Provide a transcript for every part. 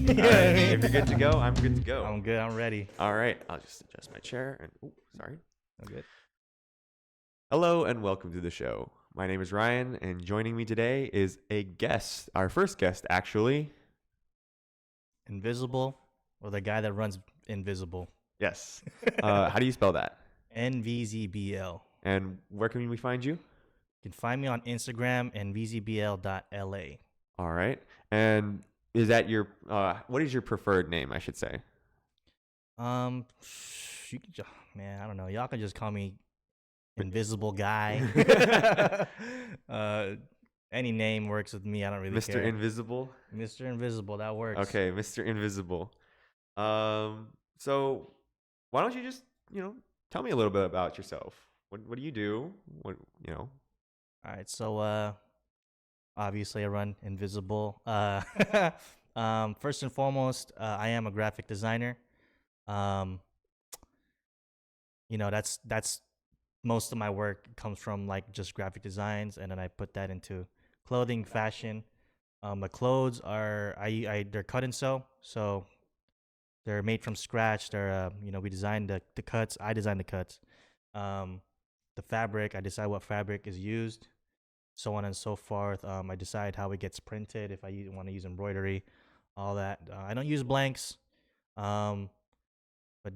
You know All what right. I mean? If you're good to go, I'm good to go. I'm good. I'm ready. All right. I'll just adjust my chair. And sorry. I'm good. Hello and welcome to the show. My name is Ryan, and joining me today is a guest, our first guest, actually. Invisible, or the guy that runs Invisible. Yes. How do you spell that? NVZBL. And where can we find you? You can find me on Instagram, nvzbl.la. All right. And is that your, what is your preferred name, I should say? Um, you can just, man, I don't know. Y'all can just call me Invisible Guy. Any name works with me. I don't really Mr. care. Invisible? Mr. Invisible, that works. Okay, Mr. Invisible. So why don't you just, tell me a little bit about yourself? What do you do? All right, so obviously I run Invisible. First and foremost, I am a graphic designer. That's most of my work comes from like just graphic designs, and then I put that into clothing, fashion. The clothes are they're cut and sew, so they're made from scratch. They're we designed the cuts. I designed the cuts. The fabric, I decide what fabric is used, so on and so forth. I decide how it gets printed, if I want to use embroidery, all that. I don't use blanks, but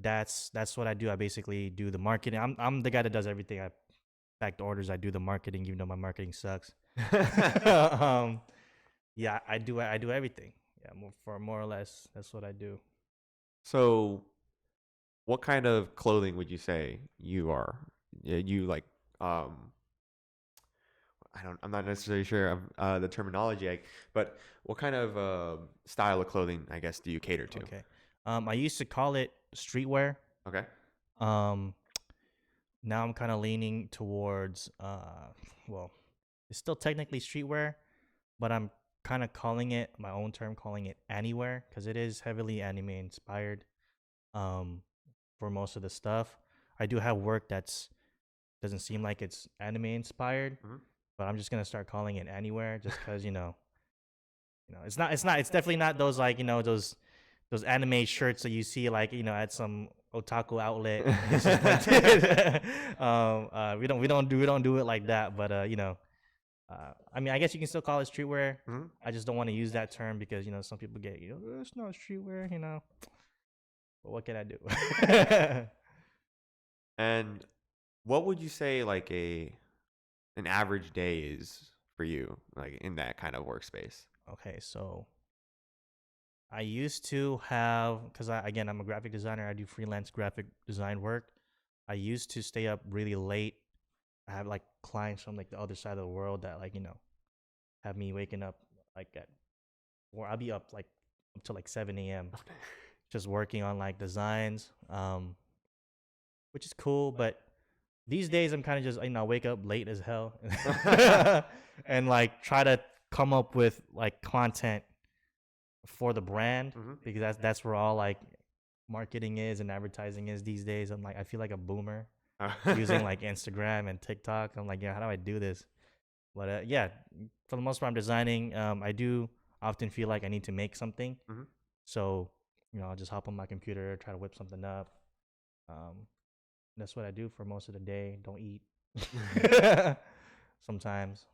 that's what I do. I basically do the marketing. I'm the guy that does everything. I pack the orders. I do the marketing, even though my marketing sucks. Yeah, I do everything. Yeah, more or less, that's what I do. So what kind of clothing would you say you are? You like, I'm not necessarily sure of the terminology, but what kind of style of clothing, I guess, do you cater to? Okay. I used to call it streetwear. Okay. Now I'm kind of leaning towards well, it's still technically streetwear, but I'm kind of calling it my own term, calling it anywhere, because it is heavily anime inspired. For most of the stuff, I do have work that's doesn't seem like it's anime inspired, but I'm just gonna start calling it anywhere, just because it's definitely not those like those anime shirts that you see like at some otaku outlet. It's just printed. We don't do it like that, but I mean, I guess you can still call it streetwear. I just don't want to use that term because some people get it's not streetwear, but what can I do? And what would you say like an average day is for you, like in that kind of workspace? Okay, so I used to have, because I'm a graphic designer. I do freelance graphic design work. I used to stay up really late. I have like clients from like the other side of the world that like have me waking up like or I'll be up like up to like 7 a.m. just working on like designs, which is cool. But these days I'm kind of just wake up late as hell and like try to come up with like content for the brand, because that's where all like marketing is and advertising is these days. I feel like a boomer using like Instagram and TikTok. I'm like, yeah, how do I do this? But yeah, for the most part, I'm designing. I do often feel like I need to make something, so I'll just hop on my computer, try to whip something up. That's what I do for most of the day. Don't eat sometimes.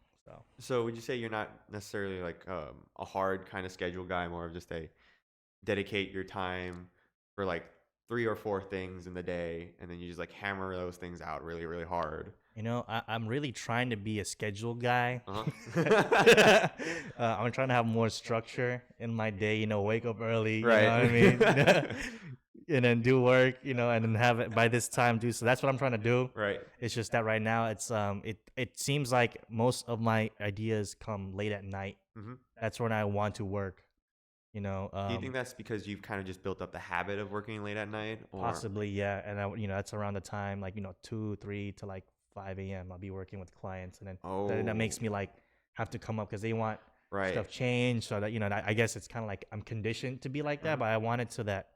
So would you say you're not necessarily like a hard kind of schedule guy, more of just a dedicate your time for like 3 or 4 things in the day, and then you just like hammer those things out really, really hard? I'm really trying to be a schedule guy. Uh-huh. I'm trying to have more structure in my day, wake up early, Right. you know what I mean? And then do work, and then have it by this time do. So that's what I'm trying to do. Right. It's just that right now it's it seems like most of my ideas come late at night. That's when I want to work. Do you think that's because you've kind of just built up the habit of working late at night? Or? Possibly, yeah. And that's around the time, like 2, 3 to like 5 a.m. I'll be working with clients, and then that makes me like have to come up because they want stuff changed. So that I guess it's kind of like I'm conditioned to be like that, but I want it so that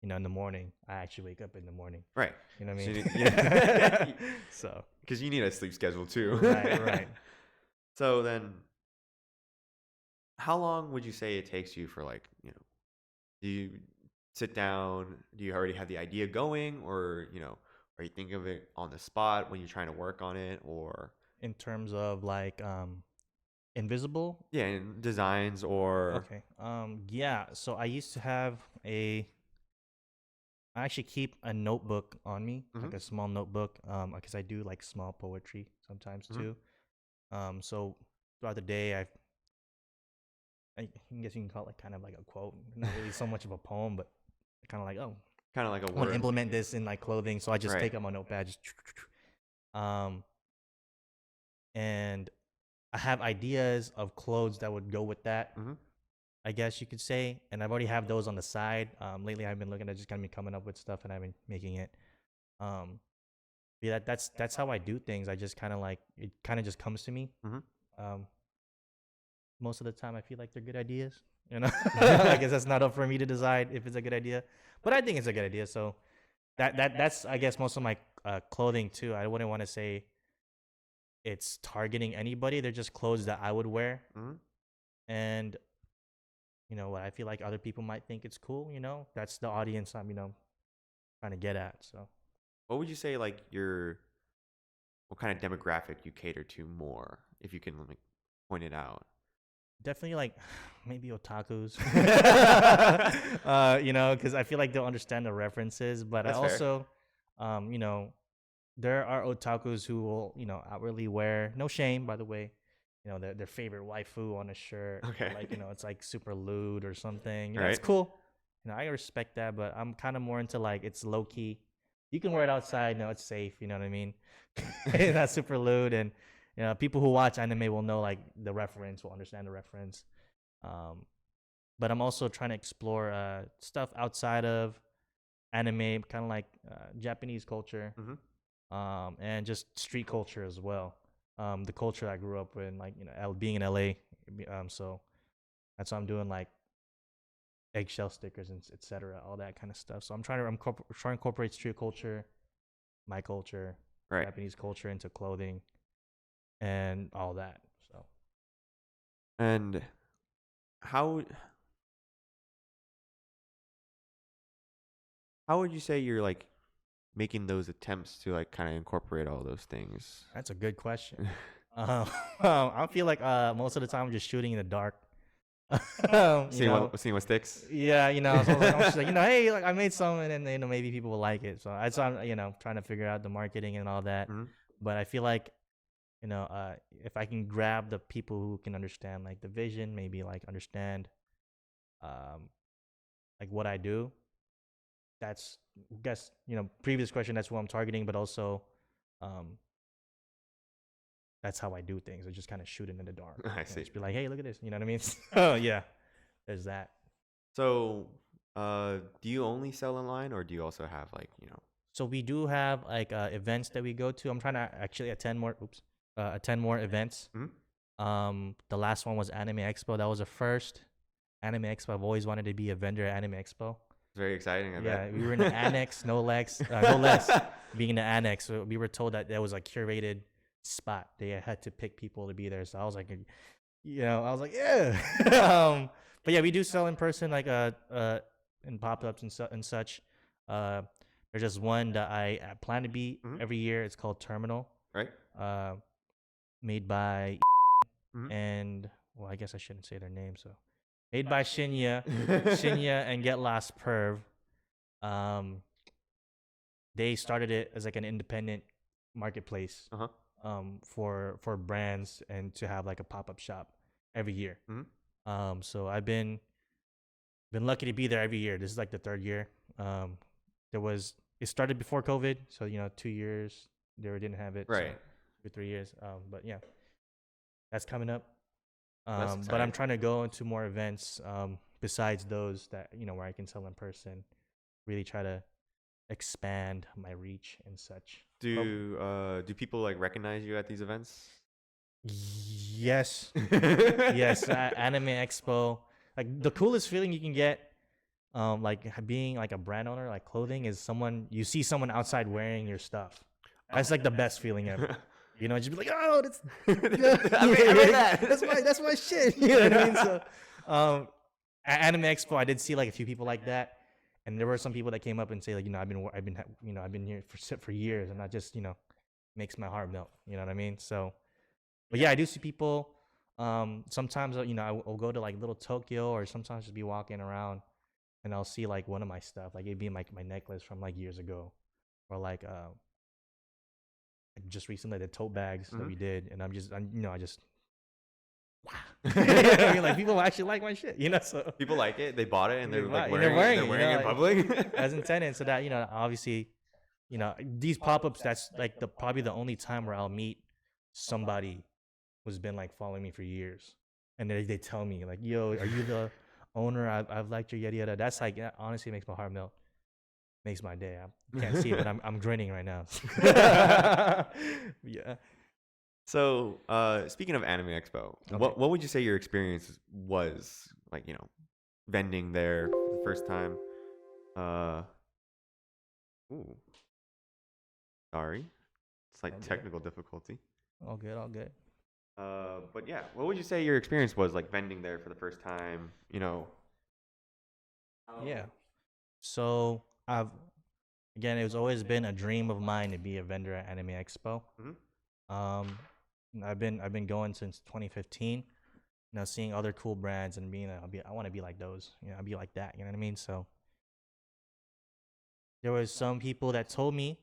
in the morning I actually wake up in the morning. Right. You know what I mean? So yeah. So because you need a sleep schedule too. right. So then, how long would you say it takes you for like Do you sit down? Do you already have the idea going, or are you thinking of it on the spot when you're trying to work on it, or In terms of like invisible. yeah, in designs or Okay. Yeah. So I used to have a. I actually keep a notebook on me, mm-hmm, like a small notebook, because I do like small poetry sometimes mm-hmm, too. So throughout the day, I guess you can call it kind of like a quote, not really so much of a poem, but kind of like, oh, kind of like a I want to word, implement this in like clothing, so I just right? take out my notepad, just um, and I have ideas of clothes that would go with that. Mm-hmm, I guess you could say, and I've already have those on the side. Lately I've been looking at just kind of coming up with stuff, and I've been making it. Um, yeah, that's how I do things. I just kind of like it, kind of just comes to me. mm-hmm. Um, Most of the time, I feel like they're good ideas. I guess that's not up for me to decide if it's a good idea, but I think it's a good idea. So that's I guess most of my clothing too. I wouldn't want to say it's targeting anybody. They're just clothes that I would wear, Mm-hmm. and what I feel like other people might think it's cool. That's the audience I'm trying to get at. So What would you say like what kind of demographic you cater to more, if you can like point it out? definitely like maybe otakus, because I feel like they'll understand the references. But I That's fair. also, there are otakus who will outwardly wear, no shame by the way, their favorite waifu on a shirt, or Okay. like it's like super lewd or something. It's Right. cool. I respect that, but I'm kind of more into like it's low key. You can wear it outside, it's safe. You know what I mean? It's not super lewd, and people who watch anime will know like the reference, will understand the reference. Um, but I'm also trying to explore stuff outside of anime, kind of like Japanese culture, Mm-hmm. and just street culture as well. The culture I grew up in, like being in LA, so that's what I'm doing, like eggshell stickers and etc. All that kind of stuff. So I'm trying to incorporate street culture, my culture, Right. Japanese culture into clothing and all that. So And how how would you say you're like making those attempts to like kind of incorporate all those things? that's a good question. I feel like most of the time I'm just shooting in the dark. Seeing what sticks. Yeah, so I'm just like, hey, like I made something, and maybe people will like it. So that's why I'm, trying to figure out the marketing and all that. Mm-hmm. But I feel like, if I can grab the people who can understand like the vision, maybe like understand, like what I do. That's, I guess, previous question. That's what I'm targeting, but also, um, that's how I do things. I just kind of shoot it in the dark. I see. Just be like, hey, look at this. You know what I mean? Oh yeah, there's that. So, do you only sell online, or do you also have like So we do have like events that we go to. I'm trying to actually attend more. Attend more events. The last one was Anime Expo. That was the first Anime Expo. I've always wanted to be a vendor at Anime Expo. It's very exciting. I Yeah, bet. we were in the annex, no less. Being in the annex, so we were told that there was a curated spot. They had to pick people to be there. So I was like, yeah. But yeah, we do sell in person, like in pop-ups and such. There's just one that I plan to be Mhm. every year. It's called Terminal. Right. Made by Mhm. and well, I guess I shouldn't say their name. So made by Shinya and Get Lost Perv. Um, they started it as like an independent marketplace, Uh-huh. for brands and to have like a pop-up shop every year. Mhm. So I've been lucky to be there every year. This is like the third year. It started before COVID, so 2 years they didn't have it. Right. So for 3 years. But yeah, that's coming up. That's But I'm exciting. trying to go into more events besides those that where I can sell in person. Really try to expand my reach and such. Do people like recognize you at these events? Yes, yes. Anime Expo, like the coolest feeling you can get, like being like a brand owner, like clothing, is you see someone outside wearing your stuff. That's like the best feeling ever. Just be like, oh, that's I made that. that's my shit. You know what I mean? So, at Anime Expo, I did see like a few people like that, and there were some people that came up and say like, I've been here for years, and that just makes my heart melt. You know what I mean? So, but yeah, I do see people. Sometimes I'll go to like little Tokyo, or sometimes just be walking around, and I'll see like one of my stuff, like it'd be my necklace from like years ago, or like just recently the tote bags that we did, and I just wow. You know what I mean? Like people actually like my shit, So People like it. They bought it and they're like they're wearing it. wearing They're it, wearing it in like, public. as intended. So that obviously, these pop-ups. That's like probably the only time where I'll meet somebody who's been like following me for years, and they tell me like, "Yo, are you the owner? I've liked your yada yada." That's like honestly makes my heart melt. Makes my day. I can't see it, but I'm grinning right now. Yeah. So, speaking of Anime Expo, what would you say your experience was like? Vending there for the first time. Ooh, sorry, it's like technical difficulty. All good, all good. But yeah, what would you say your experience was like vending there for the first time? Yeah. So it was always been a dream of mine to be a vendor at Anime Expo. Um, I've been going since 2015. Seeing other cool brands and being I want to be like those. I'll be like that. You know what I mean? So there was some people that told me,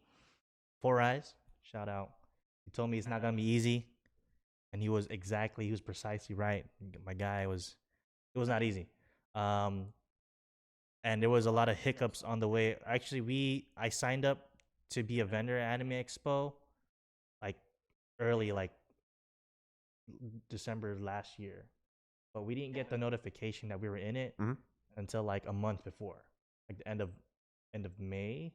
Four Eyes, shout out. He told me it's not gonna be easy, and he was precisely right. My guy it was not easy. And there was a lot of hiccups on the way. Actually, I signed up to be a vendor at Anime Expo like early, like December of last year, but we didn't get the notification that we were in it until like a month before, like the end of May.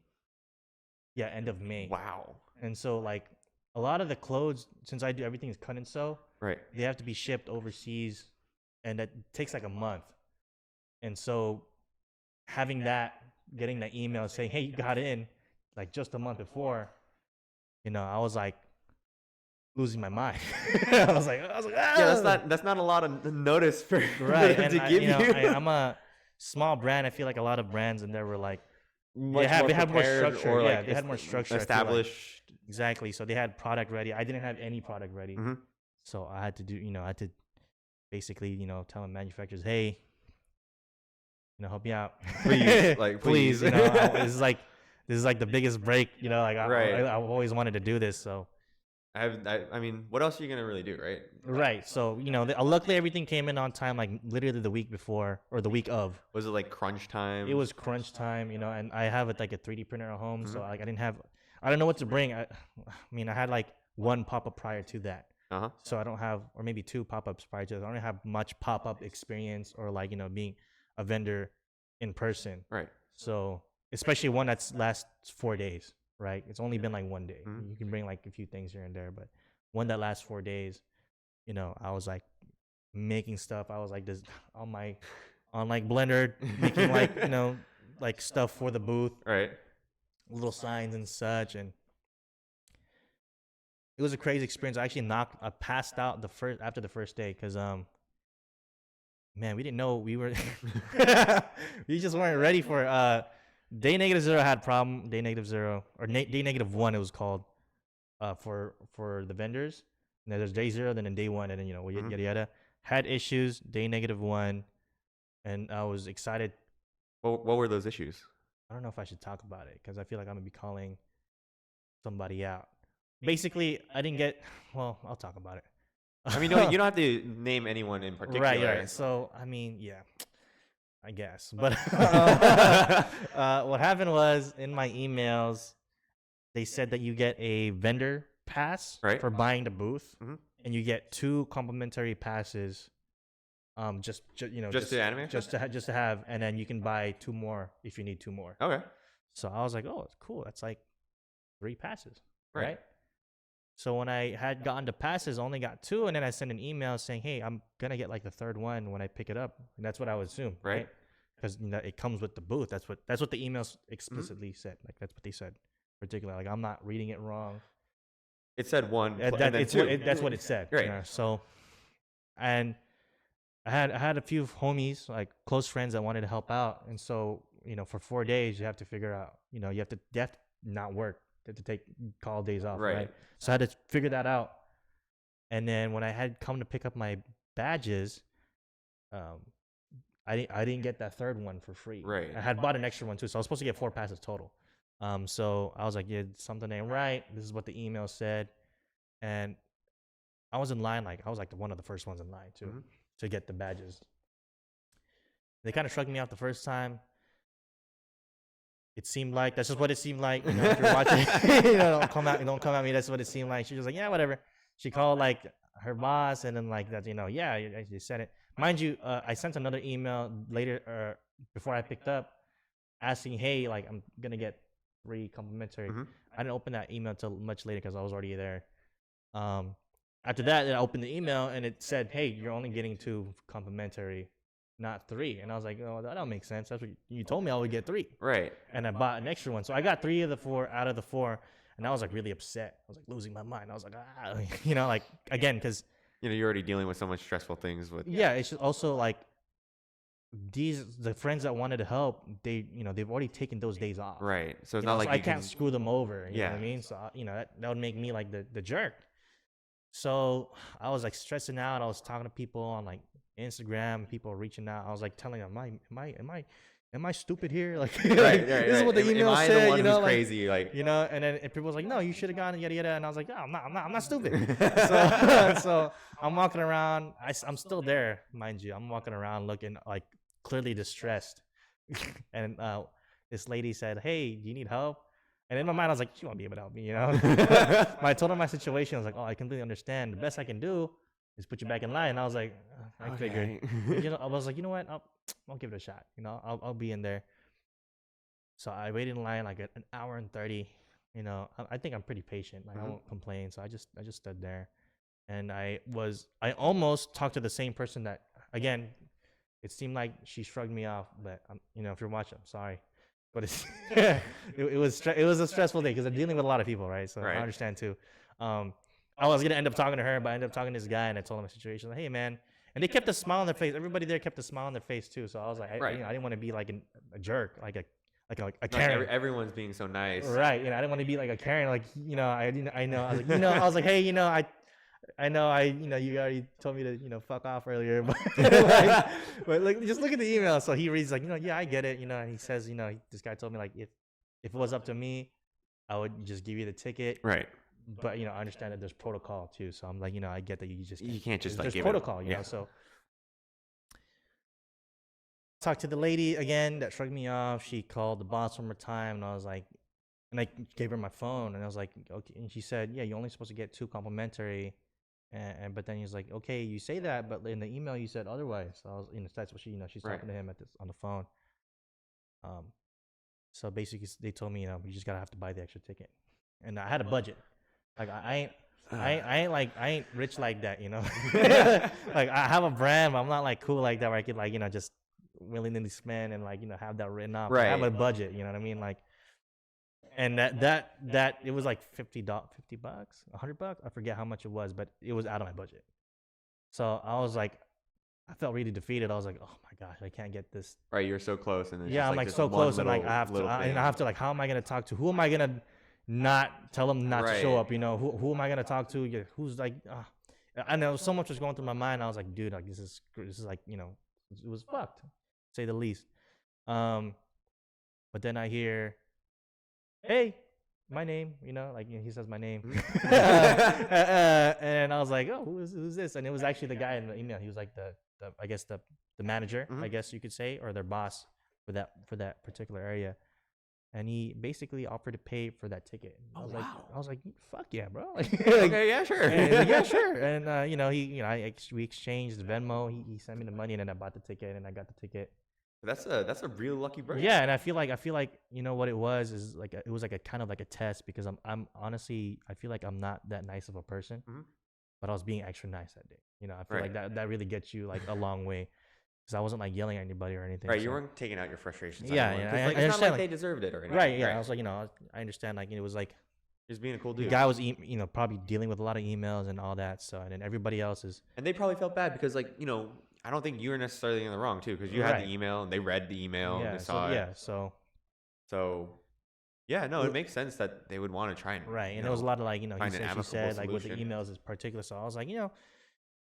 Yeah, end of May. Wow. And so like a lot of the clothes, since I do everything is cut and sew, Right. they have to be shipped overseas, and that takes like a month. And so having getting that email saying, "Hey, you got in," like just a month before, I was like losing my mind. I was like, ah! Yeah, that's not a lot of notice for right. them And to give you. I'm a small brand. I feel like a lot of brands in there were like Much they had more prepared structure. or Yeah, like they had more structure. I feel like. established. Exactly. So they had product ready. I didn't have any product ready. So I had to I had to basically, tell the manufacturers, hey, help me out. Please, like, please. please. This is like the biggest break, like Right. I always wanted to do this. So I mean, what else are you gonna really do, right? right. So luckily everything came in on time, like literally the week before or the week of. Was it like crunch time? It was crunch time, and I have like a 3D printer at home, so like I don't know what to bring. I mean, I had like one pop-up prior to that. So I don't have, or maybe two pop-ups prior to that. I don't have much pop-up experience or like, being a vendor in person. Right. So especially one that's lasts 4 days, right? It's only been like 1 day. You can bring like a few things here and there, but one that lasts 4 days, I was like making stuff. I was like this on like Blender, making like, like stuff for the booth. Right. Little signs and such, and it was a crazy experience. I passed out after the first day because man, we didn't know we were we just weren't ready for day -0 had problem. Day -0 or day -1 it was called for the vendors. And then there's day 0, then in day 1, and then yada yada. Had issues day -1, and I was excited. What were those issues? I don't know if I should talk about it because I feel like I'm gonna be calling somebody out. Basically, I didn't get. Well, I'll talk about it. I mean, you don't have to name anyone in particular. Right. So, I mean, yeah, I guess. But what happened was in my emails, they said that you get a vendor pass for buying the booth, and you get 2 complimentary passes. Just to anime, just to have, and then you can buy 2 more if you need 2 more. Okay. So I was like, oh, it's cool. That's like 3 passes, right? So when I had gotten the passes, I only got 2, and then I sent an email saying, hey, I'm gonna get like the 3rd one when I pick it up. And that's what I would assume, right? Because it comes with the booth. That's what the emails explicitly said. Like that's what they said, particularly. Like I'm not reading it wrong. It said 1. That's what it said. Right. So, and I had a few homies, like close friends that wanted to help out, and so for 4 days you have to figure out, they have to not work, they have to take call days off, Right. right? So I had to figure that out, and then when I had come to pick up my badges, um, I didn't get that third one for free. Right. I had bought an extra one too, so I was supposed to get 4 passes total. So I was like, yeah, something ain't right. This is what the email said, and I was in line, like I was like one of the first ones in line too, Mhm. to get the badges. They kind of shrugged me off the first time. It seemed like that's just what it seemed like. If you're watching, don't come at me. That's what it seemed like. She was like, yeah, whatever. She called like her boss, and then like that, yeah, you said it. Mind you, I sent another email later, before I picked up, asking, hey, like I'm gonna get 3 complimentary. Mhm. I didn't open that email until much later because I was already there. After that, I opened the email and it said, hey, you're only getting 2 complimentary, not 3. And I was like, oh, that don't make sense. That's what you told me I would get 3. Right. And I bought an extra one. So I got 3 of the 4 out of the 4. And I was like really upset. I was like losing my mind. I was like, like again, because You're already dealing with so much stressful things with. yeah, it's just also like the friends that wanted to help, they've already taken those days off. Right. So it's You not know, like so I you can't can. screw them over. You know what I Yeah. mean? So that would make me like the jerk. So I was like stressing out. I was talking to people on like Instagram. People were reaching out. I was like telling them, am I stupid here? Like, Right. this is what the Am email I said. the one who's like, crazy? Like. and then people was like, no, you should have gone yada yada. And I was like, oh, I'm not stupid. So I'm walking around. I'm still there, mind you. I'm walking around looking like clearly distressed. And this lady said, hey, do you need help? And in my mind, I was like, she won't be able to help me, When I told her my situation, I was like, oh, I completely understand. The best I can do is put you back in line. And I was like, I figured. I was like, you know what? I'll give it a shot. I'll be in there. So I waited in line like an hour and 30. I think I'm pretty patient. Like I won't complain. So I just stood there, and I almost talked to the same person that, again, it seemed like she shrugged me off. But if you're watching, I'm sorry. But it was a stressful day because I'm dealing with a lot of people, right? So Right. I understand too. I was gonna end up talking to her, but I ended up talking to this guy, and I told him my situation. Like, hey, man, and they kept a smile on their face. Everybody there kept a smile on their face too. So I was like, I didn't want to be like a jerk, like a Karen. Everyone's being so nice. Right. I didn't want to be like a Karen. Like, I know. I was like, I was like, hey, I know you already told me to, fuck off earlier, but just look at the email. So he reads like, yeah, I get it, and he says, this guy told me like, if it was up to me, I would just give you the ticket. Right. But, I understand that there's protocol too. So I'm like, I get that you can't just like there's give protocol, it. you know, so. Talked to the lady again that shrugged me off. She called the boss one more time, and I was like, and I gave her my phone, and I was like, okay. And she said, yeah, you're only supposed to get 2 complimentary. But then he's like, okay, you say that, but in the email you said otherwise. So I was, that's what she's talking to him on the phone. So basically they told me, you just gotta have to buy the extra ticket, and I had a budget. Like I ain't rich like that, Like I have a brand, but I'm not like cool like that where I could like, just willy-nilly spend and like, have that written off. Right. I have a budget, you know what I mean? Like, and that it was like $50, $50, $100. I forget how much it was, but it was out of my budget. So I was like, I felt really defeated. I was like, oh my gosh, I can't get this. Right. You're so close, and Yeah, I'm like so close, and like I have to like, how am I gonna talk to? Who am I gonna not tell them not to show up? Who am I gonna talk to? Who's like, I know so much was going through my mind. I was like, dude, like this is like, it was fucked, to say the least. But then I hear, hey, my name, like he says my name, and I was like, oh, who's this? And it was actually the guy in the email. He was like the I guess the manager, I guess you could say, or their boss for that particular area. And he basically offered to pay for that ticket. I was like, fuck yeah, bro. Okay, yeah, sure. Yeah, sure. And we exchanged Venmo. He sent me the money, and then I bought the ticket, and I got the ticket. That's a real lucky break. Yeah, and I feel like what it was is like it was like a kind of like a test, because I'm honestly, I feel like I'm not that nice of a person, but I was being extra nice that day. I feel like that really gets you like a long way, because I wasn't like yelling at anybody or anything. Right, so. you weren't taking out your frustrations. Yeah, on anyone, I it's understand, not like they deserved it or anything. Right, yeah. I was like, I understand. Like it was like just being a cool the dude. guy was probably dealing with a lot of emails and all that. So and then everybody else is. And they probably felt bad because like I don't think you were necessarily in the wrong too, because you had the email and they read the email and they saw it. So yeah, no, it makes sense that they would want to try and right, and there was a lot of like, he find an said, she amicable said, like with the solution. emails is particular. So I was like,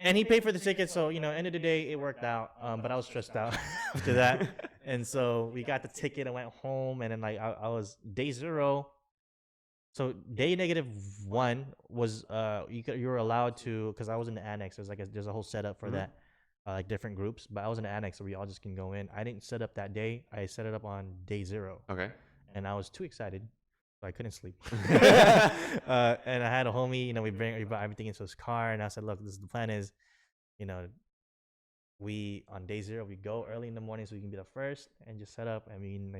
and he paid for the ticket, so end of the day it worked out. But I was stressed out after that, and so we got the ticket and went home, and then like I was day 0. So day -1 was you were allowed to, because I was in the annex. There's a whole setup for that, like different groups. But I was in the annex, so we all just can go in. I didn't set up that day. I set it up on day 0. Okay. And I was too excited, so I couldn't sleep. And I had a homie. We brought everything into his car, and I said, "Look, the plan is, we on day 0 we go early in the morning so we can be the first and just set up. I mean,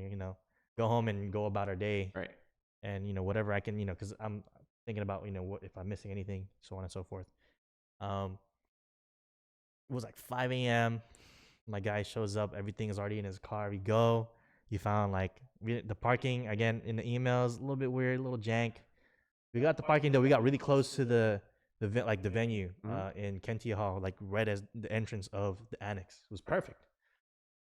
go home and go about our day." Right. And whatever I can, because I'm thinking about what if I'm missing anything, so on and so forth. It was like 5 a.m. My guy shows up. Everything is already in his car. We go. He found the parking again in the emails, a little bit weird, a little jank. We got the parking though. We got really close to the venue in Kentia Hall, like right as the entrance of the annex. It was perfect.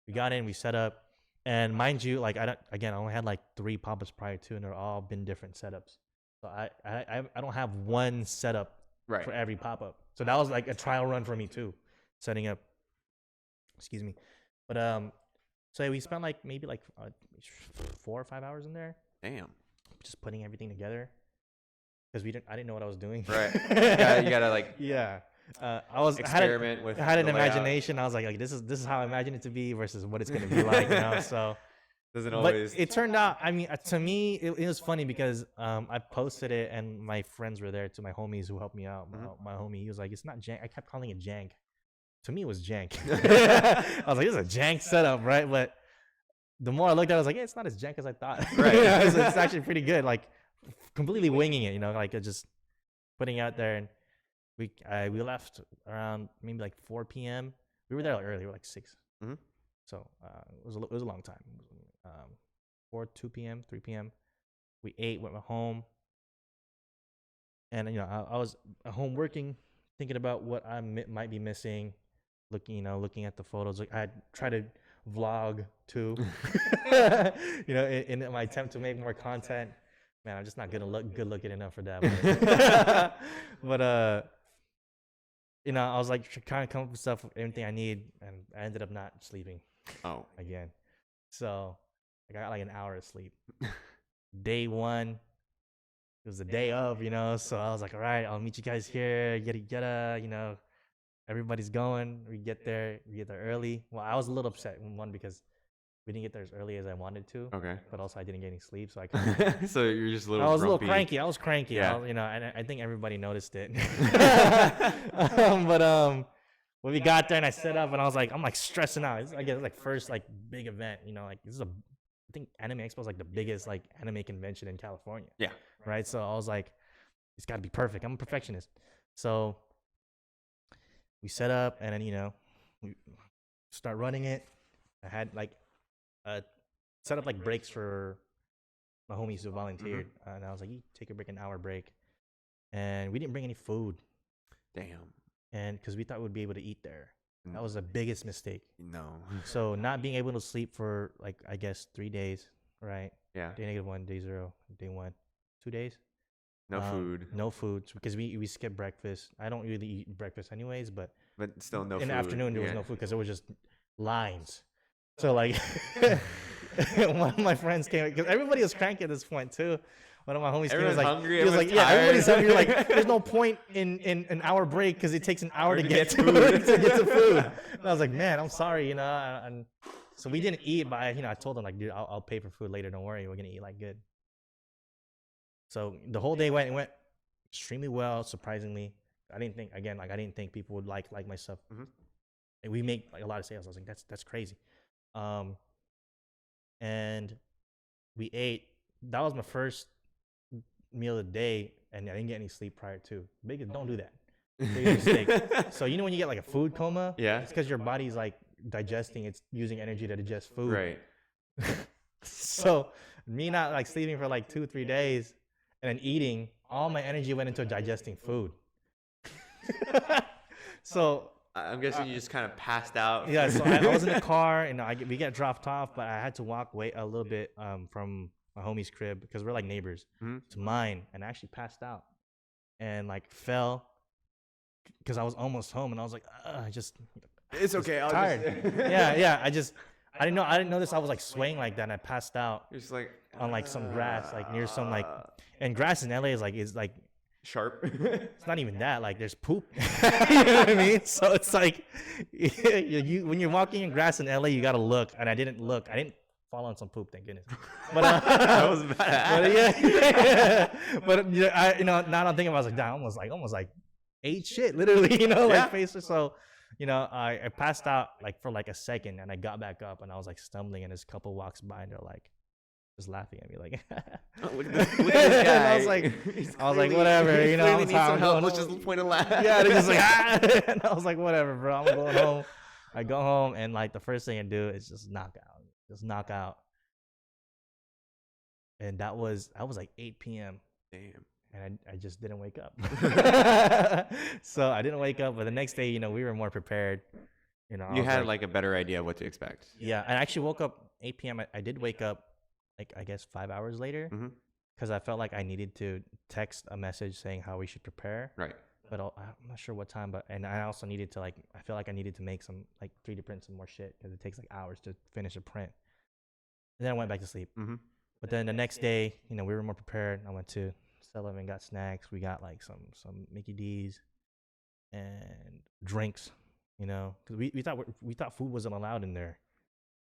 We got in. We set up. And mind you, like I only had like 3 pop-ups prior to, and they're all been different setups. So I don't have one setup for every pop-up. So that was like a trial run for me too, setting up. Excuse me, but so we spent like maybe 4 or 5 hours in there. Damn. Just putting everything together, because I didn't know what I was doing. Right. You gotta like. Yeah. I had an imagination. I was like this is how I imagine it to be versus what it's gonna be like, So doesn't always. But it turned out. I mean, to me, it was funny because I posted it and my friends were there, to my homies who helped me out. My homie, he was like, "It's not jank." I kept calling it jank. To me, it was jank. I was like, "This is a jank setup, right?" But the more I looked at it, I was like, "Yeah, it's not as jank as I thought." Right. It's actually pretty good. Like completely winging it, like just putting it out there. And we left around maybe like 4 p.m. We were there early. We were like 6. So it was a long time. 2 p.m., 3 p.m. We ate, went home, and I was at home working, thinking about what I might be missing, looking at the photos. Like I tried to vlog too, in my attempt to make more content. Man, I'm just not good looking enough for that. But I was like trying to come up with stuff, everything I need, and I ended up not sleeping. Oh. Again. So I got like an hour of sleep. Day 1, it was the day of, so I was like, all right, I'll meet you guys here, yada, everybody's going. We get there early. Well, I was a little upset, one, because we didn't get there as early as I wanted to. Okay. But also I didn't get any sleep, so I couldn't. So you're just a little. I was grumpy. a little cranky. I was cranky. Yeah. And I think everybody noticed it. When we got there and I set up, and I'm like stressing out. It's like first like big event. This is I think Anime Expo is like the biggest like anime convention in California. Yeah. Right. So I was like, it's got to be perfect. I'm a perfectionist. So we set up, and then we start running it. I had like set up like breaks for my homies who volunteered, and I was like, you take a break, an hour break, and we didn't bring any food. Damn. And because we thought we'd be able to eat there. That was the biggest mistake. No. So not being able to sleep for like, I guess 3 days, right? Yeah. Day -1, day 0, day 1, 2 days. No food. No food, because we skipped breakfast. I don't really eat breakfast anyways, but still no food. In the afternoon there was no food because there was just lines. So like one of my friends came, because everybody was cranky at this point too. One of my homies came, was like, hungry, he was like, yeah, everybody's hungry. Like, there's no point in an hour break because it takes an hour to get to food. And I was like, man, I'm sorry, And so we didn't eat, but I told him like, dude, I'll pay for food later. Don't worry, we're gonna eat like good. So the whole day went extremely well, surprisingly. I didn't think people would like my stuff. And we make like a lot of sales. I was like, that's crazy. And we ate. That was my first meal of the day, and I didn't get any sleep prior to. Don't do that. Biggest mistake. So when you get like a food coma, it's because your body's like digesting. It's using energy to digest food. Right. So me not like sleeping for like 2-3 days and then eating, all my energy went into digesting food. So I'm guessing you just kind of passed out. Yeah, so I was in the car and we get dropped off, but I had to walk way a little bit from my homie's crib because we're like neighbors to mine, and I actually passed out and like fell because I was almost home, and I was like, It's okay. I'll tired. Just yeah. I didn't know this. I was like swaying like that, and I passed out You're just like on like some grass, like near some like, and grass in LA is like sharp. it's not even that. Like there's poop. You know what I mean? So it's like you when you're walking in grass in LA, you gotta look, and I didn't look. I didn't fall on some poop, thank goodness. But I was bad. But yeah, now I'm thinking about it, I was like, almost like ate shit, literally, like face. So, I passed out like for like a second, and I got back up, and I was like stumbling, and this couple walks by, and they're like just laughing at me, like, Look at this guy. And I was like, whatever, Clearly how I'm going Let's just home. point a laugh. Yeah, they're just like, and I was like, whatever, bro, I'm going home. I go home, and like the first thing I do is just knock out. And that was like 8 p.m. Damn. And I just didn't wake up. So I didn't wake up, but the next day, we were more prepared. You had like a better idea of what to expect. Yeah, I actually woke up 8 p.m. I did wake up, like, I guess 5 hours later, because I felt like I needed to text a message saying how we should prepare. Right. But I'm not sure what time, and I also needed to, like, I feel like I needed to make some, like, 3D print some more shit, because it takes like hours to finish a print. And then I went back to sleep. But then the next day, we were more prepared. I went to 7-Eleven, got snacks. We got like some Mickey D's and drinks, because we thought food wasn't allowed in there.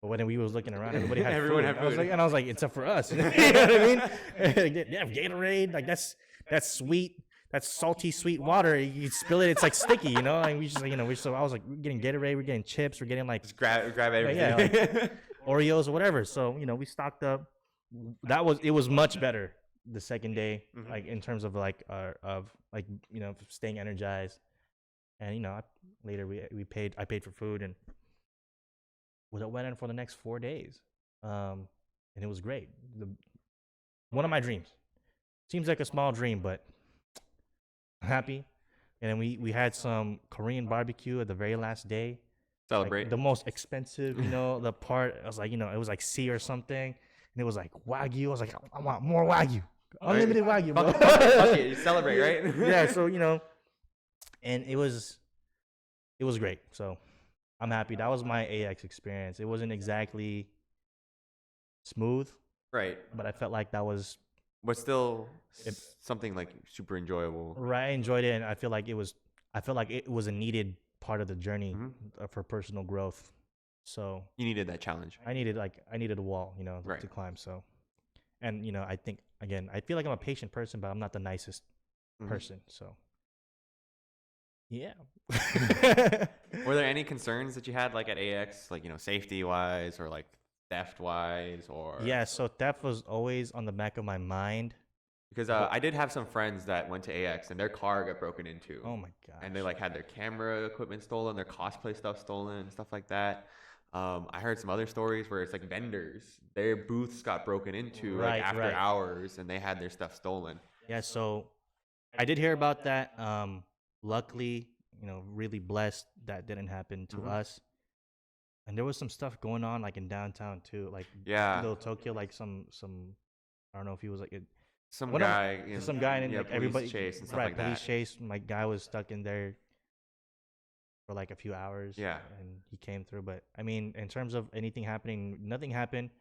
But when we was looking around, everybody had Everyone food. had food. I was like, except for us. You know what I mean? They have Gatorade. Like that's sweet. That's salty, sweet water. You spill it, it's like sticky. And we just, so I was like, we're getting Gatorade, we're getting chips, we're getting like Just grab everything. yeah, like Oreos or whatever. So we stocked up. It was much better the second day, like in terms of like staying energized. And later I paid for food and went in for the next 4 days, and it was great. One of my dreams. Seems like a small dream, but I'm happy. And then we had some Korean barbecue at the very last day. Celebrate. Like the most expensive, the part. I was like, it was like C or something. And it was like Wagyu. I was like, I want more Wagyu. Unlimited Wagyu, bro. Fuck it. You celebrate, right? Yeah, so, and it was great. So I'm happy. That was my AX experience. It wasn't exactly smooth. Right. But I felt like that was. But still something like super enjoyable. Right. I enjoyed it. And I feel like it was a needed part of the journey for personal growth. So you needed that challenge. I needed a wall, to climb. So, and I think again, I feel like I'm a patient person, but I'm not the nicest person. So, yeah. Were there any concerns that you had, like at AX, like safety wise or like theft wise or? Yeah. So theft was always on the back of my mind. Because I did have some friends that went to AX and their car got broken into. Oh my god! And they like had their camera equipment stolen, their cosplay stuff stolen, and stuff like that. I heard some other stories where it's like vendors, their booths got broken into after hours, and they had their stuff stolen. Yeah, so I did hear about that. Luckily, really blessed that didn't happen to us. And there was some stuff going on like in downtown too, like Little Tokyo, like some I don't know if he was like some guy and like everybody chase and stuff like that. Police chase. My guy was stuck in there for like a few hours. Yeah. And he came through. But I mean, in terms of anything happening, nothing happened.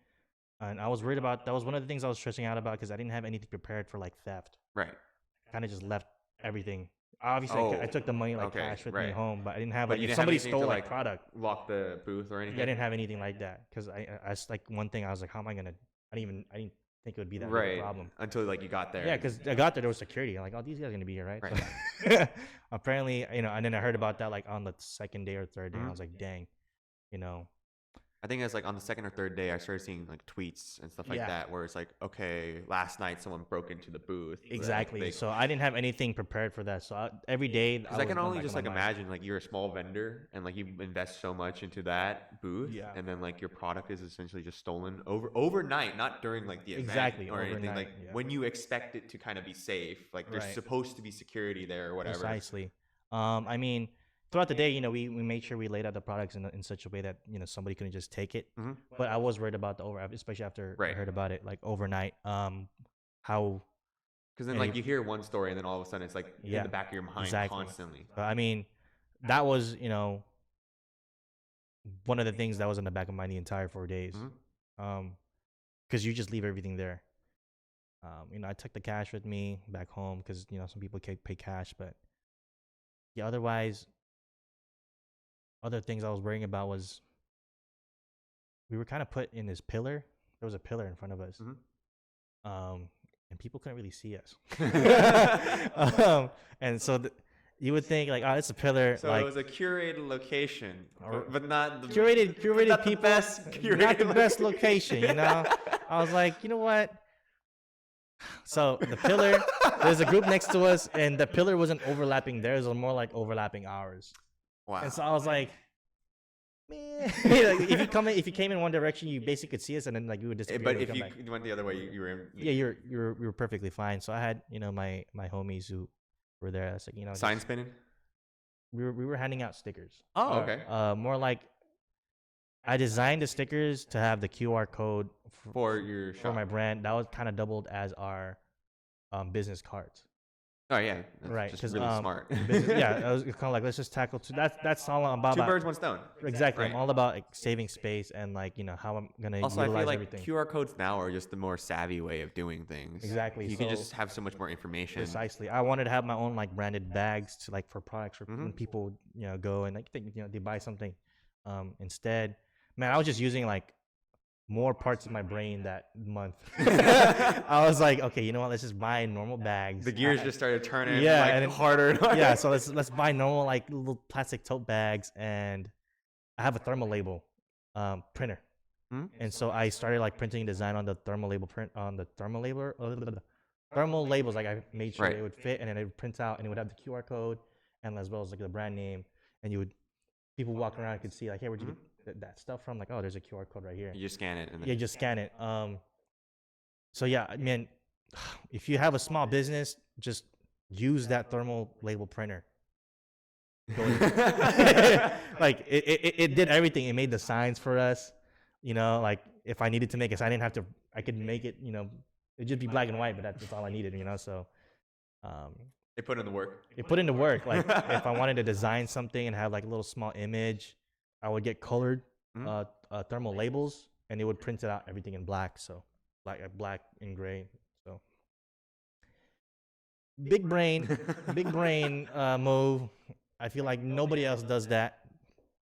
And I was worried about, that was one of the things I was stressing out about because I didn't have anything prepared for like theft. Right. I kind of just left everything. Obviously, I took the money cash with me home, but I didn't have but like, if somebody stole like product. Lock the booth or anything? I didn't have anything like that because I like one thing I was like, how am I going to, I didn't think it would be that big a problem. Until like you got there. Yeah, because I got there was security. I'm like, oh, these guys are gonna be here, right? So, apparently, and then I heard about that like on the second day or third day. And I was like, dang, I think it's like on the second or third day I started seeing like tweets and stuff like that where it's like, okay, last night someone broke into the booth. Exactly. So I didn't have anything prepared for that. So every day, because I can only just like imagine like you're a small vendor and like you invest so much into that booth, and then like your product is essentially just stolen overnight, not during like the event or anything. Like when you expect it to kind of be safe, like there's supposed to be security there or whatever. Precisely. I mean, throughout the day, we made sure we laid out the products in such a way that somebody couldn't just take it. Mm-hmm. But I was worried about the over, especially after I Right. heard about it like overnight. How Because then and like it, you hear one story and then all of a sudden it's like in yeah, the back of your mind exactly. constantly. I mean, that was one of the things that was in the back of my mind the entire 4 days. Mm-hmm. Because you just leave everything there. I took the cash with me back home because some people pay cash, but yeah, otherwise, other things I was worrying about was we were kind of put in this pillar. There was a pillar in front of us, and people couldn't really see us. And so you would think like, oh, it's a pillar. So like, it was a curated location, but not the curated not people, the best curated not the best location. I was like, you know what? So the pillar, there's a group next to us, and the pillar wasn't overlapping theirs; it was more like overlapping ours. Wow. And so I was like, man, like, if you came in one direction, you basically could see us, and then like we would disappear. But if you went the other way, you were in. Yeah, you were perfectly fine. So I had my homies who were there. That's like sign spinning. We were handing out stickers. Oh, okay. More like I designed the stickers to have the QR code for your shop. For my brand. That was kind of doubled as our business cards. Oh yeah, that's right. Just really smart. Yeah, I was kind of like, let's just tackle two. That's all I'm about. Two birds, one stone. Exactly. Right. I'm all about like saving space and like how I'm gonna also, utilize I feel like everything. QR codes now are just the more savvy way of doing things. Exactly. You can just have so much more information. Precisely. I wanted to have my own like branded bags to like for products for when people go and like think they buy something. Instead, man, I was just using like more parts of my brain that month. I was like, okay, you know what? Let's just buy normal bags. The gears just started turning harder and harder. Yeah, so let's buy normal like little plastic tote bags, and I have a thermal label printer. And so I started like printing design on the thermal label thermal labels. Like I made sure it would fit, and then it would print out, and it would have the QR code, and as well as like the brand name, and people walking around could see like, hey, where'd you get that stuff from? Like, oh, there's a QR code right here. You just scan it. And then you just scan it. So yeah, I mean, if you have a small business, just use that thermal label printer. Like it did everything. It made the signs for us. Like if I needed to make a sign, I didn't have to. I could make it. It'd just be black and white, but that's all I needed. So. It put in the work. It put in the work. Like if I wanted to design something and have like a little small image, I would get colored thermal labels, and it would print it out everything in black. So black and gray. So big brain move. I feel like nobody else does that.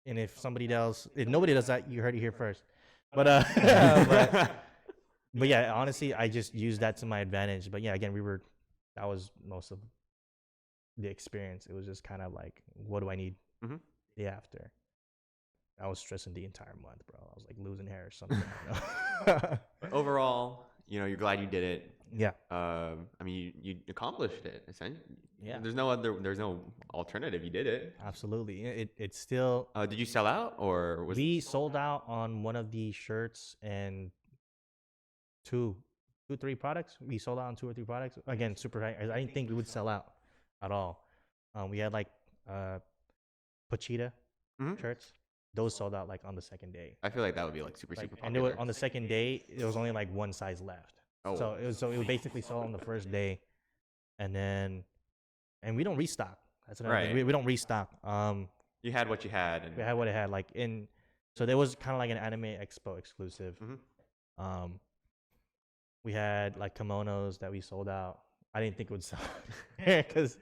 And if nobody does that, you heard it here first. But but yeah, honestly, I just used that to my advantage. But yeah, again, that was most of the experience. It was just kind of like, what do I need the day after? I was stressing the entire month, bro. I was like losing hair or something. Overall, you're glad you did it. Yeah. I mean, you accomplished it. Essentially. Yeah. There's no alternative. You did it. Absolutely. It's still. Did you sell out or was we sold out on one of the shirts and two, 3 products. We sold out on 2 or 3 products. Again, super high. I didn't think we would sell out at all. We had like Pachita shirts. Those sold out like on the second day. I feel like that would be like super popular. And it was, on the second day, there was only like one size left. Oh. So it was basically sold on the first day, and we don't restock. That's another thing. We don't restock. You had what you had. We had what it had. So there was kind of like an Anime Expo exclusive. We had like kimonos that we sold out. I didn't think it would sell because,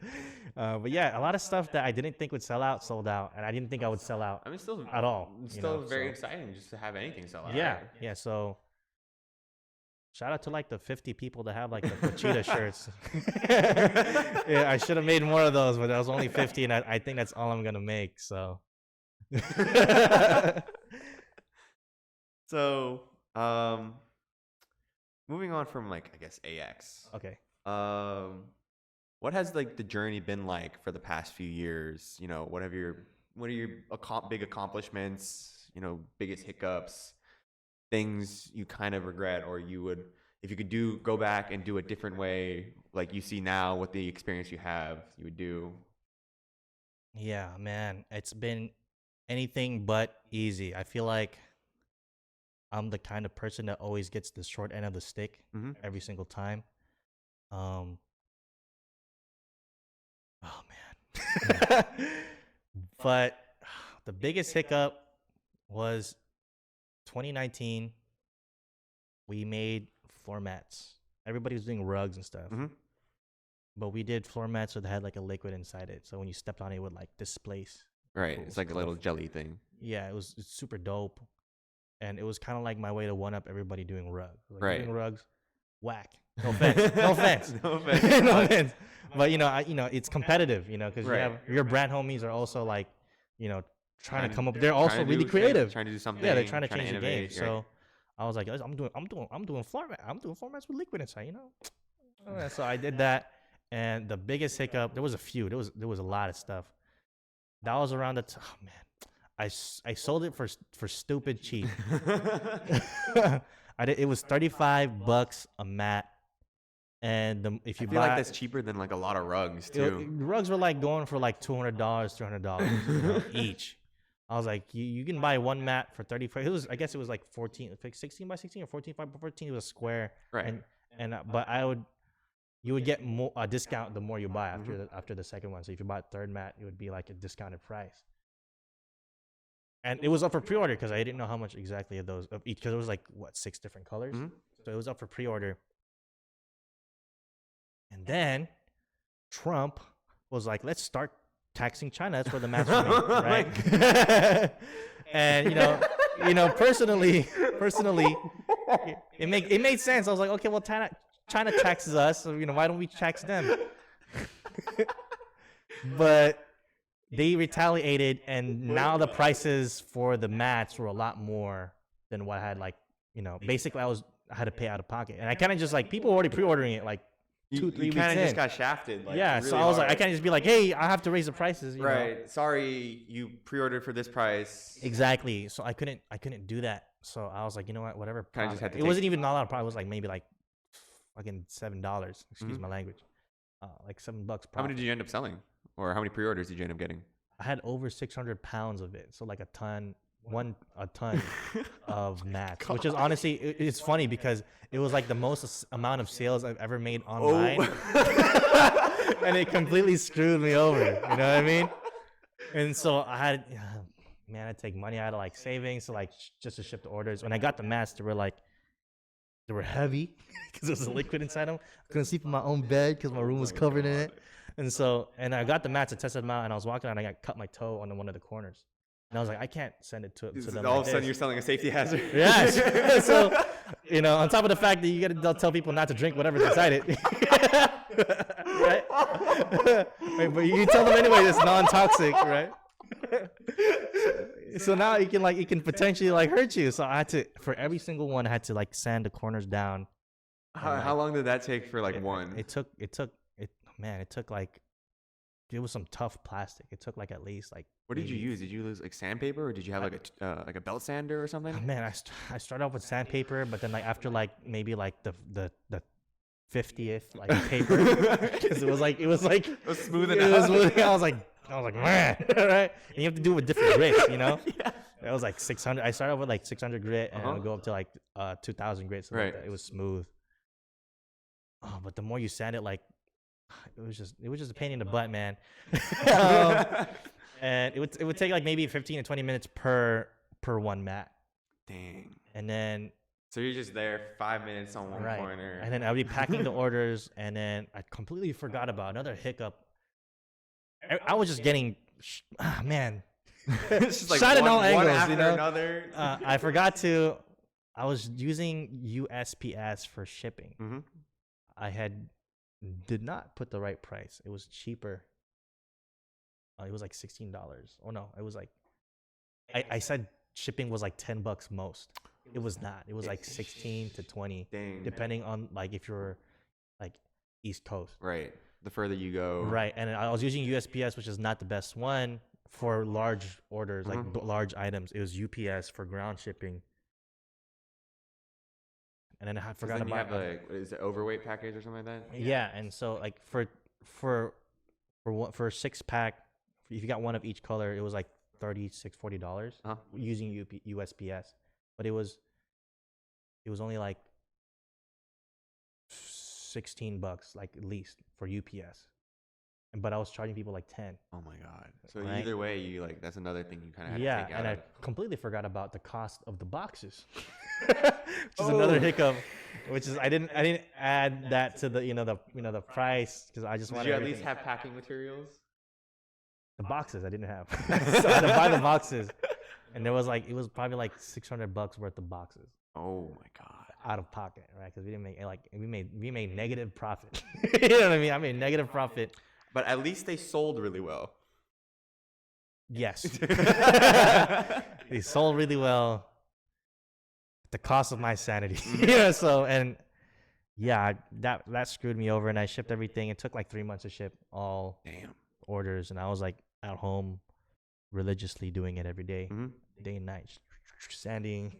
but yeah, a lot of stuff that I didn't think would sell out sold out, and I didn't think I would sell out. I mean, still at all. Still very exciting just to have anything sell out. Yeah, yeah. So shout out to like the 50 people that have like the Cheetah shirts. Yeah, I should have made more of those, but there was only 50, and I think that's all I'm gonna make. So. So, moving on from like I guess AX. Okay. What has like the journey been like for the past few years? What are your big accomplishments? Biggest hiccups, things you kind of regret, or you would, if you could go back and do a different way, like you see now with the experience you have, you would do. Yeah, man, it's been anything but easy. I feel like I'm the kind of person that always gets the short end of the stick Mm-hmm. every single time. Um, oh man. But the biggest hiccup was 2019. We made floor mats. Everybody was doing rugs and stuff. Mm-hmm. But we did floor mats that had like a liquid inside it. So when you stepped on it, it would like displace. Right. It It's was like a little cool. jelly thing. Yeah, it's super dope. And it was kind of like my way to one up everybody doing rugs. Like Right. doing rugs, whack. No offense. No offense. No offense. No offense. But it's competitive, because you Right. have your brand homies are also like, trying to come up. They're trying also to really do creative. trying to do something. Yeah, they're trying to change the game. innovate. Right. So I was like, I'm doing formats with liquid inside. So I did that, and the biggest hiccup, there was a few. There was a lot of stuff. That was around oh man, I sold it for stupid cheap. It was $35 a mat, and if I you feel buy like that's cheaper than like a lot of rugs it, too. rugs were like going for like $200, $300 each. I was like, you can buy one mat for 35. I guess it was like 16 by 16 or 14 by 14. It was a square, Right. but you would get more a discount the more you buy Mm-hmm. after the second one. So if you bought third mat, it would be like a discounted price. And it was up for pre-order because I didn't know how much exactly of each, because it was like 6 different colors. Mhm. So it was up for pre-order. And then Trump was like, let's start taxing China. That's where the mats are made, right? And personally, it made sense. I was like, okay, well, China taxes us, so why don't we tax them? But they retaliated, and now the prices for the mats were a lot more than what I had. Basically, I had to pay out of pocket, and I kind of just like people already pre-ordering it like 2-3 You weeks kind in. of just got shafted. Like, Yeah, really so I was like, I hard. can't just be like, hey, I have to raise the prices. Right. Sorry, you pre-ordered for this price. Exactly. So I couldn't do that. So I was like, you know what, whatever. Kinda just had to It wasn't even a lot of profit. It was like maybe like fucking $7. Excuse Mhm. my language. Like $7 profit. How many did you end up selling, or how many pre-orders did you end up getting? I had over 600 pounds of it. So like a ton of mats, which is honestly, it's funny because it was like the most amount of sales I've ever made online. And it completely screwed me over. You know what I mean? And so I had, man, I take money out of like savings to like just to ship the orders. When I got the mats, they were heavy because there was a liquid inside them. I couldn't sleep in my own bed because my room was covered in it. And I got the mats, I tested them out, and I was walking out and I got cut my toe on one of the corners. And I was like, I can't send it to them. All like of a sudden, this. you're selling a safety hazard. Yes. So, on top of the fact that you got to tell people not to drink whatever's inside it. Right? Right? But you tell them anyway it's non-toxic, right? So now it can potentially like hurt you. So I had to, for every single one, I had to like sand the corners down. How long did that take for like one? It took like, it was some tough plastic. It took like at least like. What did you use? Did you use like sandpaper, or did you have like a belt sander or something? Man, I started off with sandpaper, but then like after like maybe like the 50th like paper, because it was smoothing it was out. smoothing. I was like, man, right? And you have to do it with different grits, Yeah. It was like 600. I started off with like 600 grit, and it Uh-huh. would go up to like 2,000 grit. So Right. it was smooth. Oh, but the more you sand it, like it was just a pain in the butt, man. And it would take like maybe 15 to 20 minutes per one mat, Dang. and then So you're just there 5 minutes on one right, corner. and then I would be packing the orders, and then I completely forgot about another hiccup. I was just getting, man, It's just like shot in all one angles, after you know? another. I forgot to. I was using USPS for shipping. Mhm. I did not put the right price. It was cheaper. It was like $16. Oh no, it was like I said shipping was like $10 most. It was not. It was like 16 to 20, Dang. depending on like if you're like East Coast. Right. The further you go. Right, and I was using USPS, which is not the best one for large orders, like Mhm. large items. It was UPS for ground shipping. And then I 'Cause forgot then you about have like, what is it, overweight package or something like that? yeah, and so like for a 6-pack if you got one of each color, it was like $40 using USPS, but it was only like $16, like at least for UPS, but I was charging people like 10. Oh my god! So Right? either way, you like that's another thing you kind of had Yeah, to take out. and I of. completely forgot about the cost of the boxes, which is another hiccup. Which is I didn't add that to the the price because I just Did wanted you at least everything. have packing materials? The boxes I didn't have, so I had to buy the boxes, and it was probably like $600 worth of boxes Oh my god! out of pocket, right? Because we didn't make we made negative profit. You know what I mean? I made negative profit. But at least they sold really well. Yes, they sold really well at the cost of my sanity. Yeah. So yeah, that screwed me over, and I shipped everything. It took like 3 months to ship all Damn. orders, and I was like at home religiously doing it every day, Mhm. day and night, sanding,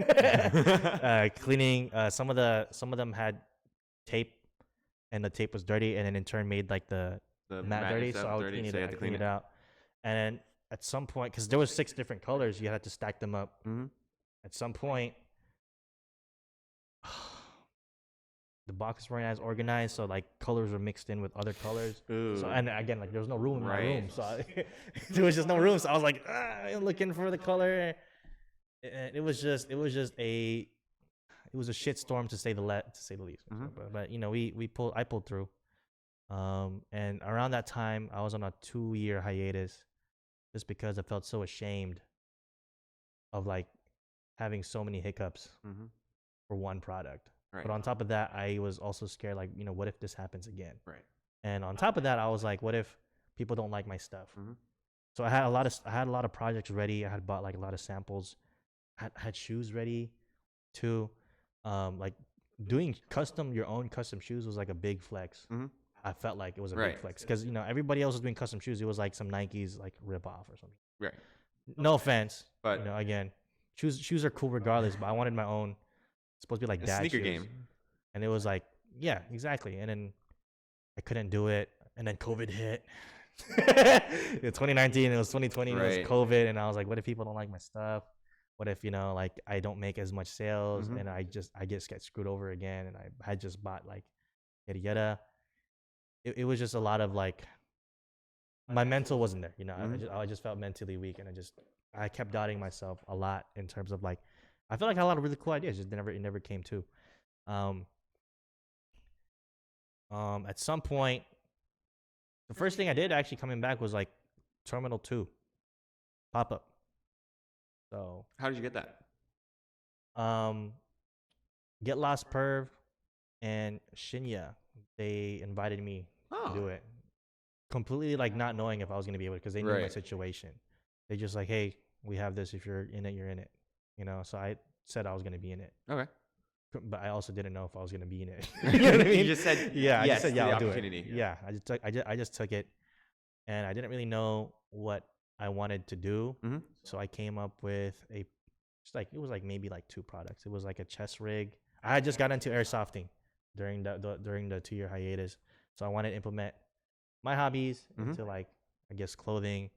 cleaning. Some of them had tape, and the tape was dirty, and then in turn made like the The mat dirty. So I would dirty, clean it. so you I had to clean clean it out, and then at some point, because there was 6 different colors, you had to stack them up. Mm-hmm. At some point, the boxes weren't as organized, so like colors were mixed in with other colors. Ooh. So and again, like there was no room in my room, Right. so there was just no room. So I was like looking for the color. It was just a shit storm to say the least. Mhm. But I pulled through. And around that time, I was on a 2-year hiatus, just because I felt so ashamed of like having so many hiccups Mm-hmm. for one product. Right. But on top of that, I was also scared, like, what if this happens again? Right. And on top of that, I was like, what if people don't like my stuff? Mhm. So I had a lot of projects ready. I had bought like a lot of samples. I had shoes ready too. Like doing your own custom shoes was like a big flex. Mhm. I felt like it was a Right. big flex because everybody else was doing custom shoes. It was like some Nikes like rip off or something. Right. No offense, But again, shoes are cool regardless. But I wanted my own. It's supposed to be like a dad sneaker shoes. game. And it was like, yeah, exactly. And then I couldn't do it. And then COVID hit. 2019, it was 2020, Right. it was COVID. And I was like, what if people don't like my stuff? What if, like I don't make as much sales Mhm. and I just get screwed over again? And I had just bought like yada yada. It was just a lot of like, my mental wasn't there. Mhm. I just felt mentally weak. And I kept doubting myself a lot in terms of like, I felt like I had a lot of really cool ideas. Just it never came to. At some point, the first thing I did actually coming back was like Terminal 2 pop up. So, How did you get that? Get Lost Perv and Shinya, they invited me to do it. Completely like not knowing if I was going to be able to, because they knew my Right. situation. They just like, hey, we have this. If you're in it, you're in it. So I said I was going to be in it. Okay. But I also didn't know if I was going to be in it. You know what I mean? You just said yeah, I yes just said to yeah, the I'll do it. opportunity. Yeah, I just took it, and I didn't really know what I wanted to do. Mhm. So I came up with it was like maybe like 2 products. It was like a chest rig. I had just got into airsofting during the 2-year hiatus, so I wanted to implement my hobbies Mhm. into like, I guess, clothing.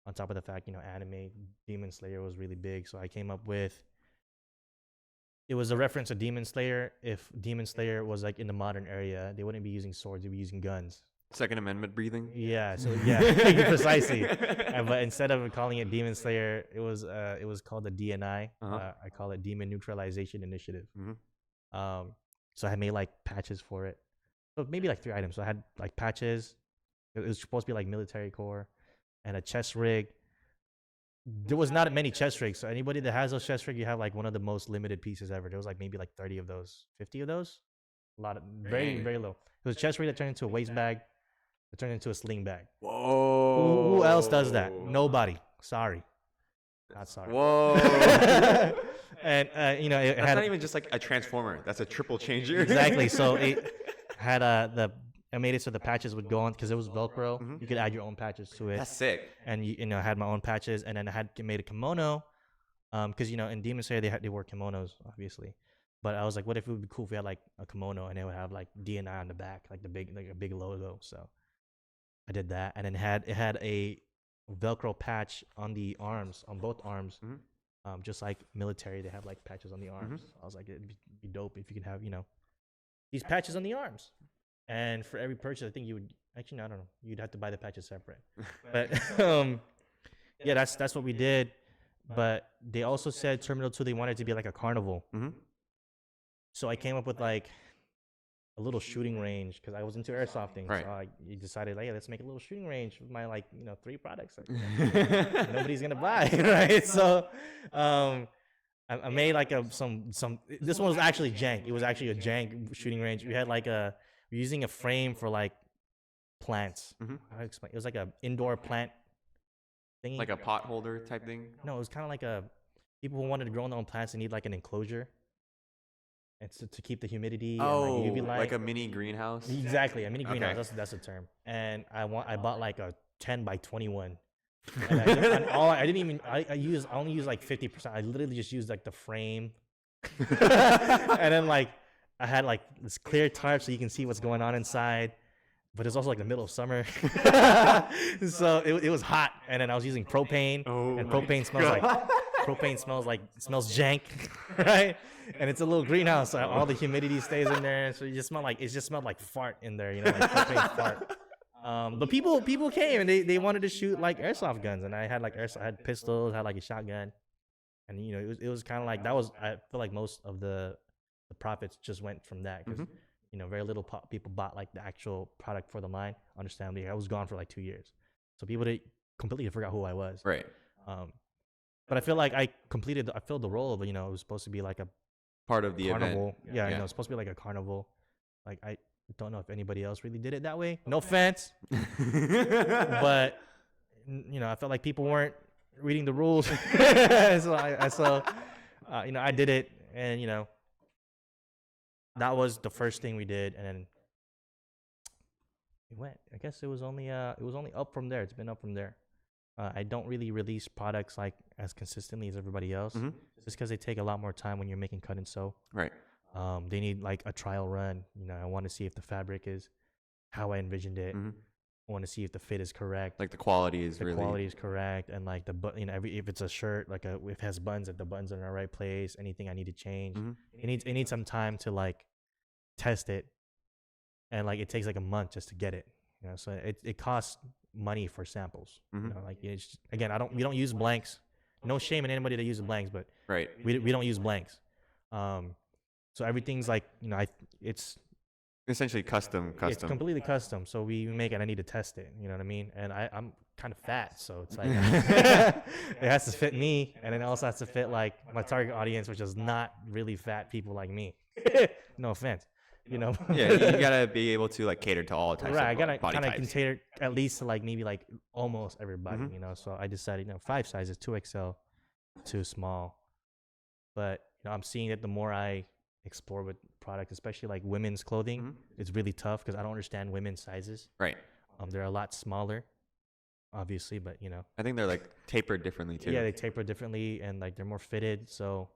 On top of the fact, anime, Demon Slayer was really big, so I came up with. It was a reference to Demon Slayer. If Demon Slayer was like in the modern area, they wouldn't be using swords; they'd be using guns. Second Amendment breathing. Yeah. So yeah, precisely. But instead of calling it Demon Slayer, it was called the DNI. Uh-huh. I call it Demon Neutralization Initiative. Mhm. So I made like patches for it. So maybe like 3 items. So I had like patches. It was supposed to be like military core, and a chest rig. There was not many chest rigs, so anybody that has those chest rigs, you have like one of the most limited pieces ever. There was like maybe like 30 of those, 50 of those. A lot of very Dang. very low. It was a chest rig that turned into a waist bag, that turned into a sling bag. Whoa. Who else does that? Nobody. Sorry, not sorry. Whoa. And it That's had not even just like a transformer. That's a triple changer. exactly. So it had I made it so the patches would go on because it was Velcro. Mhm. You could add your own patches to it. That's sick. And I had my own patches, and then I had made a kimono, because in Demon Slayer they wore kimonos obviously, but I was like, what if it would be cool if we had like a kimono and it would have like DNI on the back, like a big logo. So I did that, and then it had a Velcro patch on the arms, on both arms. Mhm. Just like military, they have like patches on the arms. Mhm. I was like, it'd be dope if you could have, these patches on the arms. And for every purchase, I think you would actually, no, I don't know, you'd have to buy the patches separate. But yeah, that's what we did. But they also said Terminal 2 they wanted it to be like a carnival. Mhm. So I came up with like a little shooting range because I was into airsofting. Right. So I decided, like, yeah, let's make a little shooting range with my like 3 products. Like, nobody's gonna buy, right? So I made like some. This one was actually jank. It was actually a jank shooting range. We had like we're using a frame for like plants. Mhm. How do I explain? It was like a indoor plant thingy. Like a pot holder type thing. No, it was kind of like a people who wanted to grow their own plants. They need like an enclosure. And to keep the humidity and like UV light. Like a mini greenhouse. Exactly, a mini greenhouse. Okay. That's the term. And I bought like a 10 by 21. And I only used like 50%. I literally just used like the frame. And then like I had like this clear tarp so you can see what's going on inside. But it's also like the middle of summer. So it was hot. And then I was using propane. And propane smells jank, right? And it's a little greenhouse, so all the humidity stays in there. So it just smelled like fart in there, like propane fart. But people came and they wanted to shoot like airsoft guns, and I had like I had pistols, I had like a shotgun, and it was kind of like that was I feel like most of the profits just went from that because very little people bought like the actual product for the line. Understandably, I was gone for like 2 years, so people completely forgot who I was. Right. But I feel like I filled the role of it was supposed to be like a Part of the carnival. event. Yeah, it's supposed to be like a carnival. Like I don't know if anybody else really did it that way. No offense, but I felt like people weren't reading the rules, so I did it, and that was the first thing we did, and then it went. I guess it was only up from there. It's been up from there. I don't really release products like as consistently as everybody else, just because they take a lot more time when you're making cut and sew. Right. They need like a trial run. I want to see if the fabric is how I envisioned it. I want to see if the fit is correct. Like the quality is correct, and like if it's a shirt, like if it has buttons, that the buttons are in the right place. Anything I need to change. It needs some time to like test it, and like it takes like a month just to get it. So it costs money for samples. Like again, we don't use blanks. No shame in anybody that uses blanks, but right. We don't use blanks. So everything's like it's essentially custom. It's completely custom. So we make it. I need to test it. You know what I mean? And I'm kind of fat, so it's like it has to fit me, and it also has to fit like my target audience, which is not really fat people like me. No offense. Yeah, you gotta be able to like cater to all types. Right, I of gotta body kind of types. cater at least to like maybe like almost everybody. So I decided 5 sizes, 2XL, too small. But I'm seeing that the more I explore with products, especially like women's clothing, it's really tough because I don't understand women's sizes. Right. They're a lot smaller, obviously, but I think they're like tapered differently too. Yeah, they taper differently and like they're more fitted. So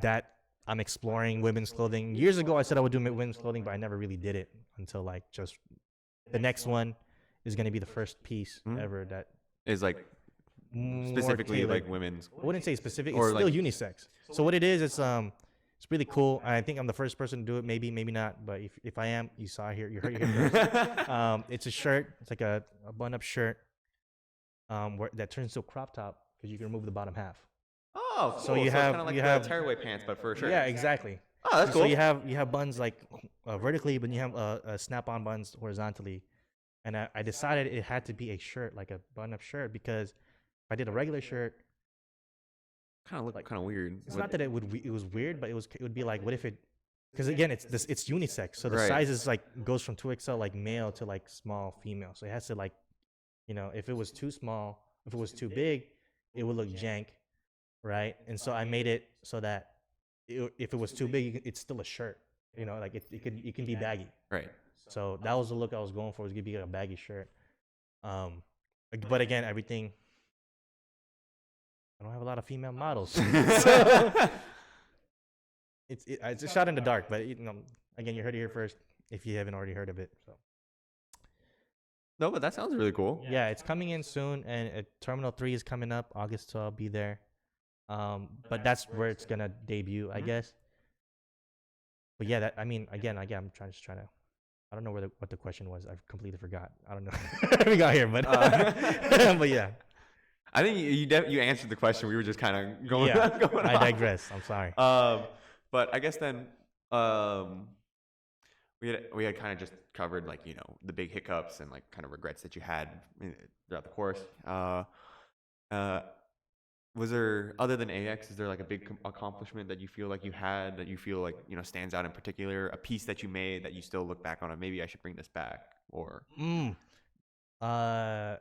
that I'm exploring women's clothing. Years ago, I said I would do women's clothing, but I never really did it until like just the next one is going to be the first piece ever that is like specifically like women's. I wouldn't say specific. It's still unisex. So what it is, it's really cool. I think I'm the first person to do it. Maybe not. But if I am, you heard it here first. It's a shirt. It's like a button-up shirt that turns to a crop top because you can remove the bottom half. Oh, cool. So you have kind of like the tearaway pants, but for a shirt. Yeah, exactly. Oh, that's cool. So you have buttons like vertically, but you have snap-on buttons horizontally. And I decided it had to be a shirt, like a button-up shirt, because if I did a regular shirt, kind of look like kind of weird. It's not that it was weird, but it would be like, what if it? Because again, it's unisex, so the Right. sizes like goes from 2XL like male to like small female. So it has to like, if it was too small, if it was too big, it would look jank, right? And so I made it so that if it was too big, it's still a shirt. Like it can be baggy. Right. So that was the look I was going for. Was gonna be like a baggy shirt. But again, everything. I don't have a lot of female models. So it's a shot in the dark. But again, you heard it here first. If you haven't already heard of it, so No, but that sounds really cool. Yeah, it's coming in soon, and Terminal 3 is coming up August, so I'll be there. But that's where it's gonna debut, I Mhm. guess. But yeah, that I mean, again, I'm trying to. I don't know what the question was. I've completely forgot. I don't know how we got here, but but yeah, I think you answered the question. We were just kind of going yeah. going I off. digress. I'm sorry. But I guess then um, we had kind of just covered like the big hiccups and like kind of regrets that you had throughout the course. Uh, was there, other than AX, is there like a big accomplishment that you feel like you had that you feel like stands out in particular? A piece that you made that you still look back on and maybe I should bring this back or Mm. Uh,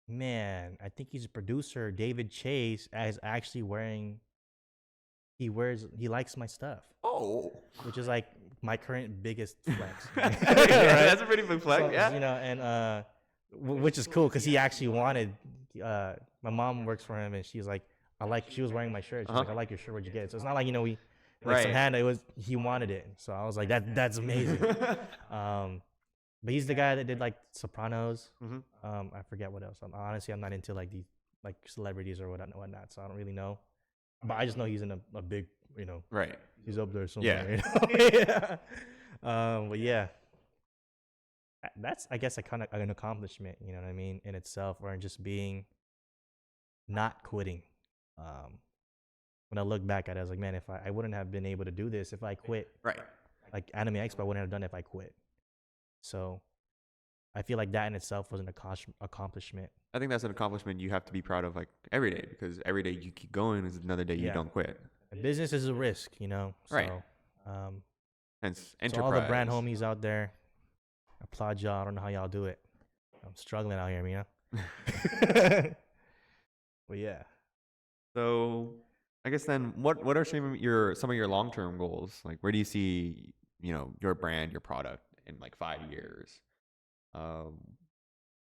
man, I think he's a producer. David Chase is actually wearing. He likes my stuff, oh which is like my current biggest flex. yeah, Right? that's a pretty big flag. So, Yeah. and which is cool because he actually wanted. My mom works for him, and she's like, She was wearing my shirt. She's like, I like your shirt. Where'd you get it? So it's not like we like some Right. hand. It was he wanted it. So I was like, that's amazing. But he's the guy that did like Sopranos. Mhm. I forget what else. Honestly, I'm not into like these like celebrities or whatnot. So I don't really know. But I just know he's in a big, Right. he's up there somewhere. Yeah. Yeah. But yeah, that's I guess a kind of an accomplishment. You know what I mean in itself, or just being not quitting. Um, when I look back at it, I was like, man, if I wouldn't have been able to do this if I quit. Right. Like Anime Expo, I wouldn't have done it if I quit. So I feel like that in itself was an accomplishment. I think that's an accomplishment you have to be proud of like every day because every day you keep going is another day you Yeah. don't quit. And business is a risk, Right. So, Hence so enterprise. all the brand homies out there, applaud y'all. I don't know how y'all do it. I'm struggling out here, But yeah. So I guess then what are some of your long-term goals? Like where do you see, your brand, your product in like 5 years? Um,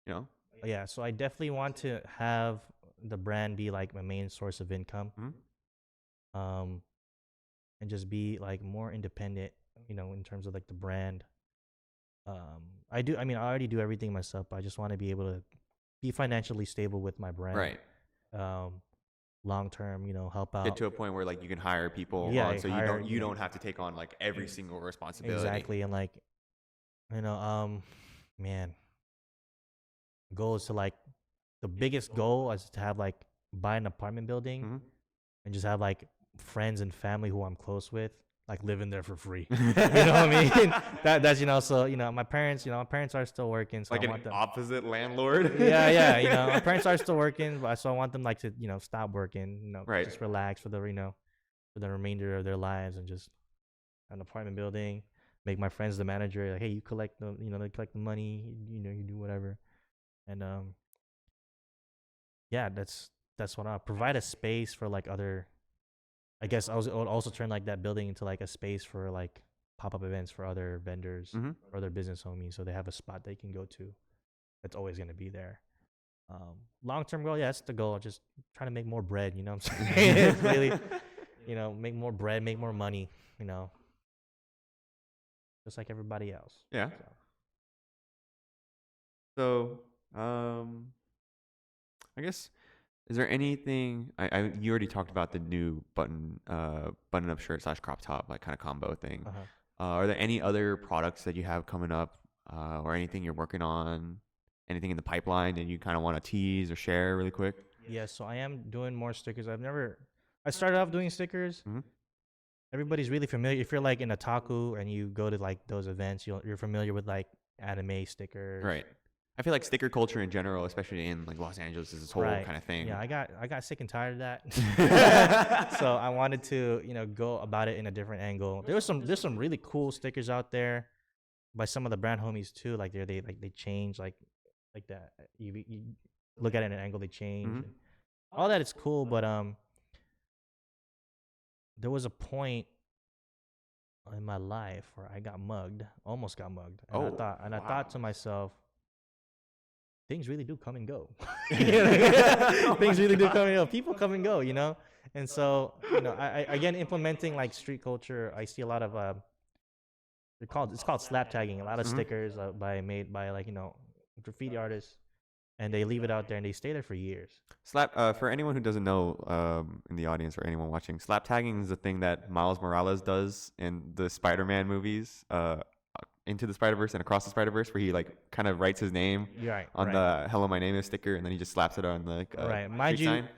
you know? Yeah, so I definitely want to have the brand be like my main source of income. Mhm. And just be like more independent, in terms of like the brand. I already do everything myself, but I just want to be able to be financially stable with my brand. Right. Long term, help out. Get to a point where like you can hire people Yeah, on so hire- you don't have to take on like every single responsibility. Exactly, and like, man, goal is to like the biggest goal is to have like buy an apartment building Mhm. and just have like friends and family who I'm close with like living there for free. You know what I mean? That's so my parents are still working, so Like I an want them. opposite landlord. Yeah. My parents are still working, but so I want them like to stop working, Right. just relax for the for the remainder of their lives and just an apartment building. Make my friends the manager. Like, hey, you collect they collect the money. You do whatever, and yeah, that's what I'll provide a space for like other. I guess I would also turn like that building into like a space for like pop-up events for other vendors Mhm. or other business homies, so they have a spot they can go to. That's always gonna be there. Long-term goal, yeah, that's the goal. Just trying to make more bread. You know what I'm saying? It's really, make more bread, make more money. Just like everybody else. Yeah. So. So, I guess is there anything you already talked about the new button up shirt / crop top like kind of combo thing. Are there any other products that you have coming up or anything you're working on, anything in the pipeline that you kind of want to tease or share really quick? Yeah, so I am doing more stickers. I started off doing stickers. Mhm. Everybody's really familiar. If you're like in otaku and you go to like those events, you're familiar with like anime stickers. Right. I feel like sticker culture in general, especially in like Los Angeles, is this whole Right. kind of thing. Yeah, I got sick and tired of that. So I wanted to, go about it in a different angle. There's some really cool stickers out there by some of the brand homies too. Like they change like that. You look at it in an angle, they change. Mhm. All that is cool, but there was a point in my life where I got mugged, almost got mugged, and I thought to myself, things really do come and go. Things really do come and go. People come and go, And so, I again implementing like street culture. I see a lot of it's called slap tagging. A lot of Mhm. stickers made by like graffiti artists, and they leave it out there and they stay there for years. For anyone who doesn't know, in the audience or anyone watching, slap tagging is a thing that Miles Morales does in the Spider-Man movies, Into the Spider-Verse and Across the Spider-Verse, where he like kind of writes his name on the "Hello, my name is" sticker, and then he just slaps it on like Mind street you, sign.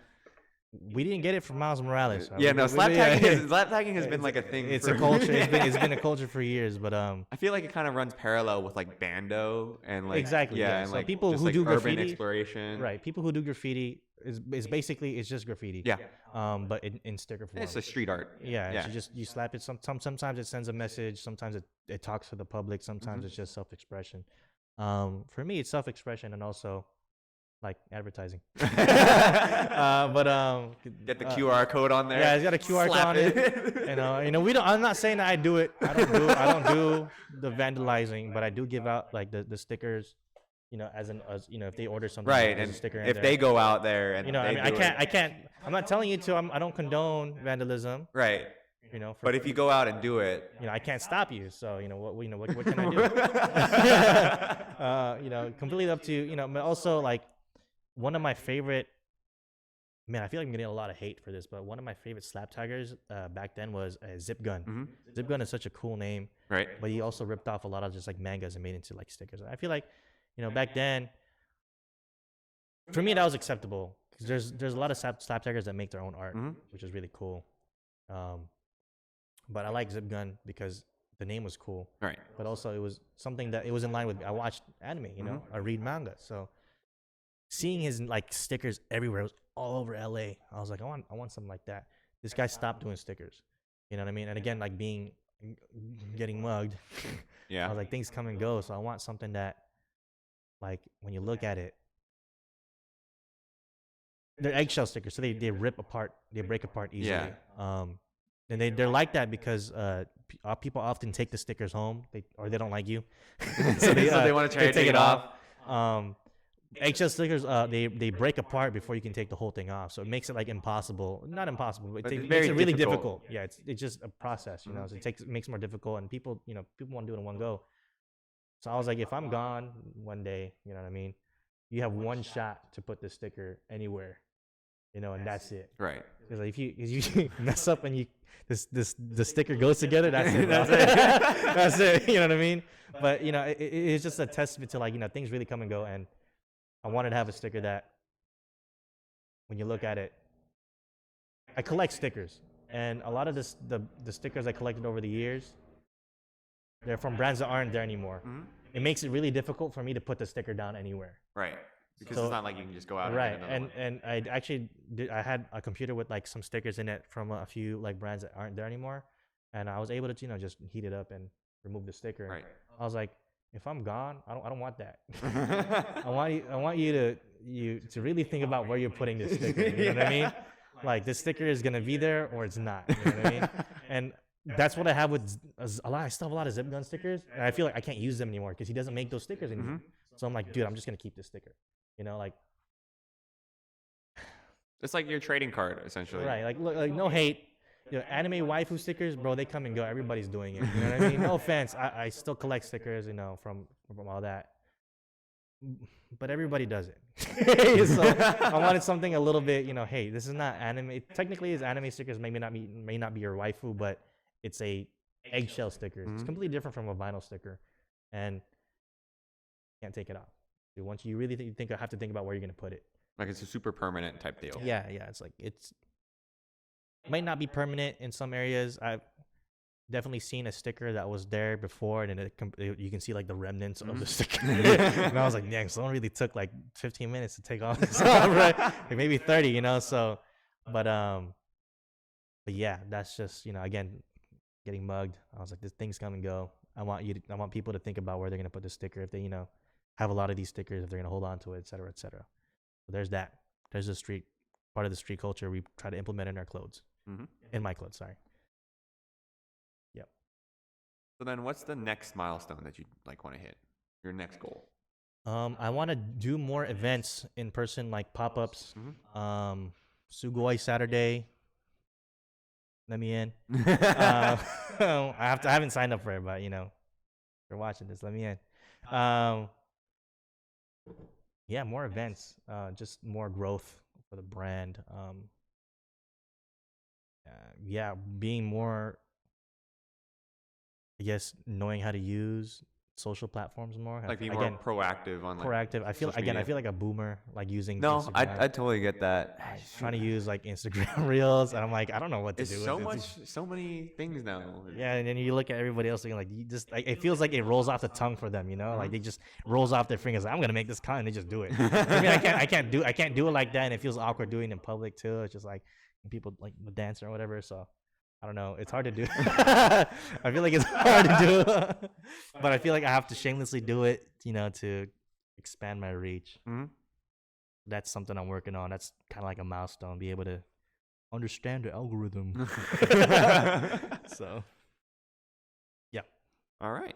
we didn't get it from Miles Morales. Yeah, no, slap tagging has been like a thing. It's for a culture. It's been a culture for years, but I feel like it kind of runs parallel with like bando and like exactly. yeah, Yeah. and So like people just, who like, do urban graffiti, exploration. right? People who do graffiti is basically it's just graffiti. Yeah. But in sticker form. It's a street art. Yeah. Yeah. You slap it. Sometimes it sends a message. Sometimes it talks to the public. Sometimes it's just self-expression. For me, it's self-expression and also like advertising. But Get the QR code on there. yeah, it's got a QR code on it. You know, we don't. I'm not saying that I do it. I don't do the vandalizing, but I do give out like the stickers. You know, as if they order something, Right, there's and a sticker in if there. they go out there and I they mean, do it- I can't. I'm not telling you to. I don't condone vandalism. right. You know, But if you go out and do it, I can't stop you. So what can I do? Completely up to But also like one of my favorite. Man, I feel like I'm getting a lot of hate for this, but one of my favorite slap taggers back then was Zip Gun. Zip Gun is such a cool name, right? but he also ripped off a lot of just like mangas and made into like stickers. I feel like, back then, for me that was acceptable because there's a lot of slap taggers that make their own art, which is really cool. But I like Zip Gun because the name was cool, Right. but also it was something that it was in line with. I watched anime, I read manga, so seeing his like stickers everywhere, it was all over LA. I was like, I want something like that. This guy stopped doing stickers. You know what I mean? And again, like getting mugged. Yeah. I was like, things come and go. So I want something that, like, when you look at it, they're eggshell stickers. So they rip apart, they break apart easily. Yeah. And they're like that because people often take the stickers home, or they don't like you, so they want to try to take it off. Eggshell stickers, they break apart before you can take the whole thing off, so it makes it like impossible. Not impossible, but it makes it really difficult. Yeah, it's just a process, So it makes it more difficult, and people want to do it in one go. So I was like, if I'm gone one day, you know what I mean, you have one shot to put the sticker anywhere, and that's it. Right. Because like, if you mess up and the sticker goes together, that's it. That's it. You know what I mean? But it's just a testament to like things really come and go, and I wanted to have a sticker that, when you look at it, I collect stickers, and a lot of the stickers I collected over the years, they're from brands that aren't there anymore. It makes it really difficult for me to put the sticker down anywhere. Right. Because it's not like you can just go out. Right. And I actually I had a computer with like some stickers in it from a few like brands that aren't there anymore, and I was able to just heat it up and remove the sticker. Right. I was like, if I'm gone, I don't want that. I want you to really think about where you're putting this sticker. You know what I mean? Like, this sticker is gonna be there or it's not. You know what I mean? And that's what I have with a lot. I still have a lot of Zip Gun stickers, and I feel like I can't use them anymore because he doesn't make those stickers anymore. So I'm like, dude, I'm just gonna keep this sticker. Like, it's like your trading card essentially. Right. Like, look, like no hate. Anime waifu stickers, bro, they come and go. Everybody's doing it. You know what I mean? No offense. I still collect stickers, from all that. But everybody does it. So I wanted something a little bit, hey, this is not anime. Technically, it's anime stickers may not be your waifu, but it's a eggshell sticker. It's completely different from a vinyl sticker, and you can't take it off. So once you really have to think about where you're gonna put it. Like, it's a super permanent type deal. Yeah. It's like might not be permanent in some areas. I've definitely seen a sticker that was there before, and then you can see like the remnants of the sticker. And I was like, dang, someone really took like 15 minutes to take all this off, right? Like maybe 30, So, but yeah, that's just again, getting mugged. I was like, this thing's come and go. I want people to think about where they're gonna put the sticker if they have a lot of these stickers, if they're gonna hold on to it, et cetera, et cetera. So there's that. There's the part of the street culture we try to implement in our clothes. In my clothes, sorry. Yep. So then, what's the next milestone that you want to hit? Your next goal? I want to do more events in person, like pop-ups. Sugoi Saturday. Let me in. I haven't signed up for it, but if you're watching this, let me in. Yeah, more events, just more growth for the brand. Yeah, being more, I guess, knowing how to use social platforms more. Like being more Again, proactive on like proactive. I feel social again, I media. feel like a boomer, like using No, I Instagram. totally get that. Like trying to use like Instagram Reels, and I'm like, I don't know what to It's do. so much, so many things now. Yeah, and then you look at everybody else thinking like you just like it feels like it rolls off the tongue for them, you know? Like they just rolls off their fingers. I'm gonna make this content. They just do it. I mean, I can't do it like that, and it feels awkward doing it in public too. It's just like people like the dancer or whatever. So I don't know. It's hard to do. I feel like it's hard to do, but I feel like I have to shamelessly do it, you know, to expand my reach. Mhm. That's something I'm working on. That's kind of like a milestone. Be able to understand the algorithm. So yeah. All right.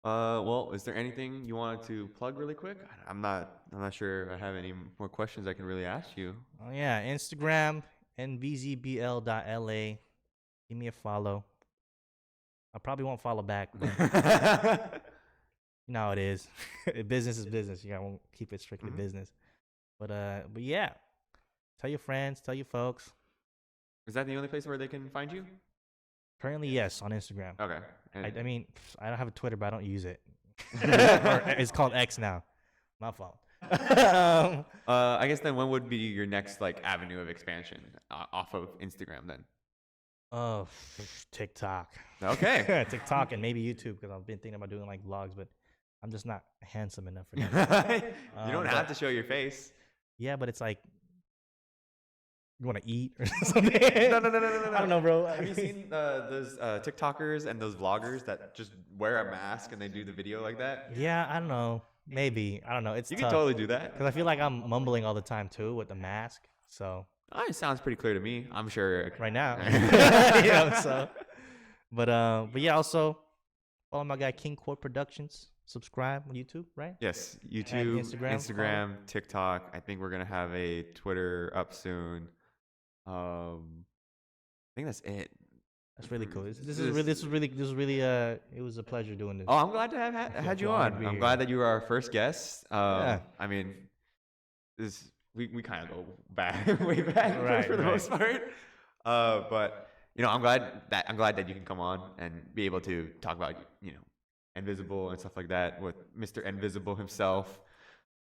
Well, is there anything you wanted to plug really quick? I'm not sure I have any more questions I can really ask you. Oh yeah, Instagram NVZBL.LA. Give me a follow. I probably won't follow back, but you know how it is. Business is business. You won't keep it strictly Mhm. business. But yeah, tell your friends, tell your folks. Is that the only place where they can find you? Currently, yes, on Instagram. Okay. I mean, I don't have a Twitter, but I don't use it. Or it's called X now. My fault. I guess then when would be your next like avenue of expansion off of Instagram then? Oh, TikTok. Okay. TikTok and maybe YouTube because I've been thinking about doing like vlogs, but I'm just not handsome enough for that. You don't have to show your face. Yeah, but it's like you want to eat or something. No. I don't know, bro. Have you seen those TikTokers and those vloggers that just wear a mask and they do the video like that? Yeah, I don't know. Maybe I don't know. It's You tough can totally do that. because I feel like I'm mumbling all the time too with the mask. So Oh, it sounds pretty clear to me. I'm sure. right now, you know. So, but yeah. Also follow my guy King Court Productions. Subscribe on YouTube, right? Yes, YouTube, Instagram, Instagram, TikTok. I think we're gonna have a Twitter up soon. I think that's it. That's really cool. This is really. It was a pleasure doing this. Oh, I'm glad to have had you honored on. to be I'm here. glad that you were our first guest. Yeah. I mean, this we kind of go back way back Right, for the right. most part. But you know, I'm glad that you can come on and be able to talk about Invisible and stuff like that with Mr. Invisible himself.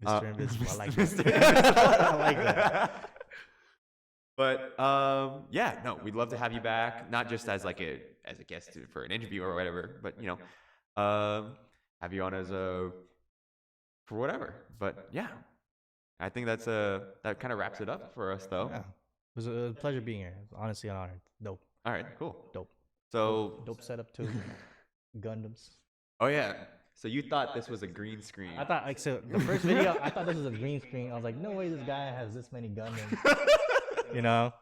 Mr. Invisible. I like Mr. that. I like that. But yeah, no, we'd love to have you back, not just as like a guest for an interview or whatever, but have you on as a for whatever. But yeah, I think that kind of wraps it up for us though. Yeah. It was a pleasure being here. It was honestly an honor. Dope. All right, cool. Dope. So Dope setup too. Gundams. oh yeah, so you thought this was a green screen? I thought like so the first video I thought this was a green screen. I was like, no way this guy has this many Gundams. You know?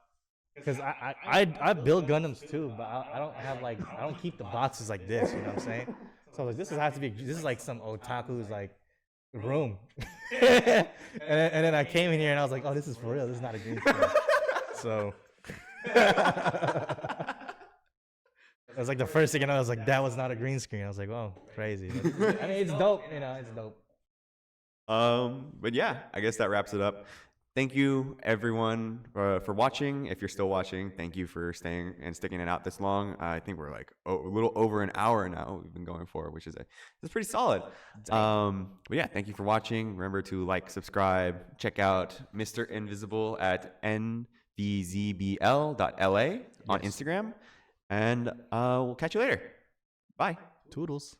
Because I build Gundams too, but I don't have like I don't keep the boxes like this, you know what I'm saying? So like, this is like some otaku's like room. and then I came in here and I was like, oh, this is for real. This is not a green screen. So it was like the first thing I was like, that was not a green screen. I was like, oh, crazy. I mean, it's dope, you know, it's dope. But yeah, I guess that wraps it up. Thank you, everyone, for watching. If you're still watching, thank you for staying and sticking it out this long. I think we're like a little over an hour now we've been going for, which is pretty solid. But yeah, thank you for watching. Remember to like, subscribe, check out Mr. Invisible at NVZBL.LA on Yes. Instagram, and we'll catch you later. Bye. Toodles.